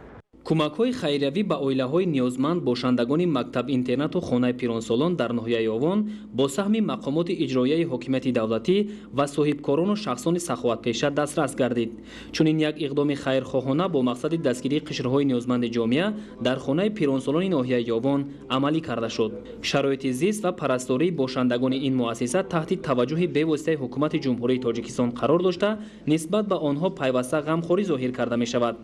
кӯмакҳои хайриявӣ ба оилаҳои ниёзманд бошандагони мактаб интернату хонаи пиронсолон дар ноҳияи Овон бо саҳми мақомоти иҷроияи ҳокимияти давлатӣ ва соҳибкорону шахсони саховатпеша дастрас гардид. Чунин як иқдоми хайрхоҳона бо мақсади дастгирии қишрҳои ниёзманди ҷомеа дар хонаи пиронсолони ноҳияи Овон амалӣ карда шуд. шароити зист ва парастории бошандагони ин муассиса таҳти таваҷҷӯҳи бевоситаи ҳукумати ҷумҳурии Тоҷикистон қарор дошта, нисбат ба онҳо пайваста ғамхорӣ зоҳир карда мешавад.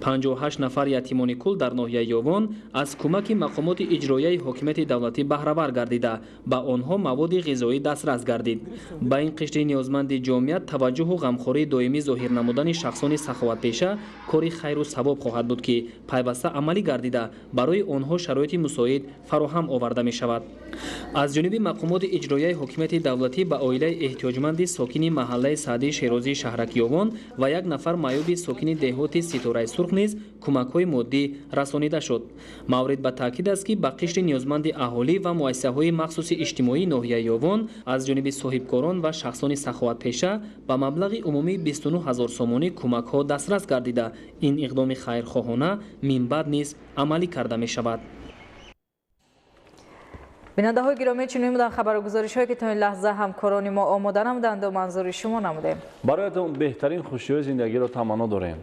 58 нафар ятимони кул дар ноҳияи Овон аз кӯмаки мақомоти иҷроияи ҳокимияти давлатӣ баҳравар гардида, ба онҳо маводи ғизоӣ дастрас гардид. Ба ин қишри ниёзманди ҷомеа таваҷҷӯҳу ғамхории доимӣ зоҳир намудани шахсони саховатпеша кори хайру савоб хоҳад буд, ки пайваста амалӣ гардида барои онҳо шароити мусоид фароҳам оварда мешавад. аз ҷониби мақомоти иҷроияи ҳокимияти давлатӣ ба оилаи эҳтиёҷманди сокини маҳаллаи Саъдии Шерозии шаҳраки Овон ва як нафар маъюби сокини деҳоти Ситораи Сурх низ кӯмакҳои моддӣ расонида шуд. маврид ба таъкид аст, ки ба қишри ниёзманди аҳолӣ ва муассисаҳои махсуси иҷтимоии ноҳияи Овон аз ҷониби соҳибкорон ва шахсони саховатпеша ба маблағи умумии 29 000 сомонӣ кӯмакҳо дастрас гардида, ин иқдоми хайрхоҳона минбаъд низ амалӣ карда мешавад. бинандаҳои гиромӣ, чунин буданд хабаргузоришҳое ки то ин лаҳза ҳамкорони мо омода намуданд ва манзури шумо намудем. бароятон беҳтарин хушиҳои зиндагиро таманно дорем.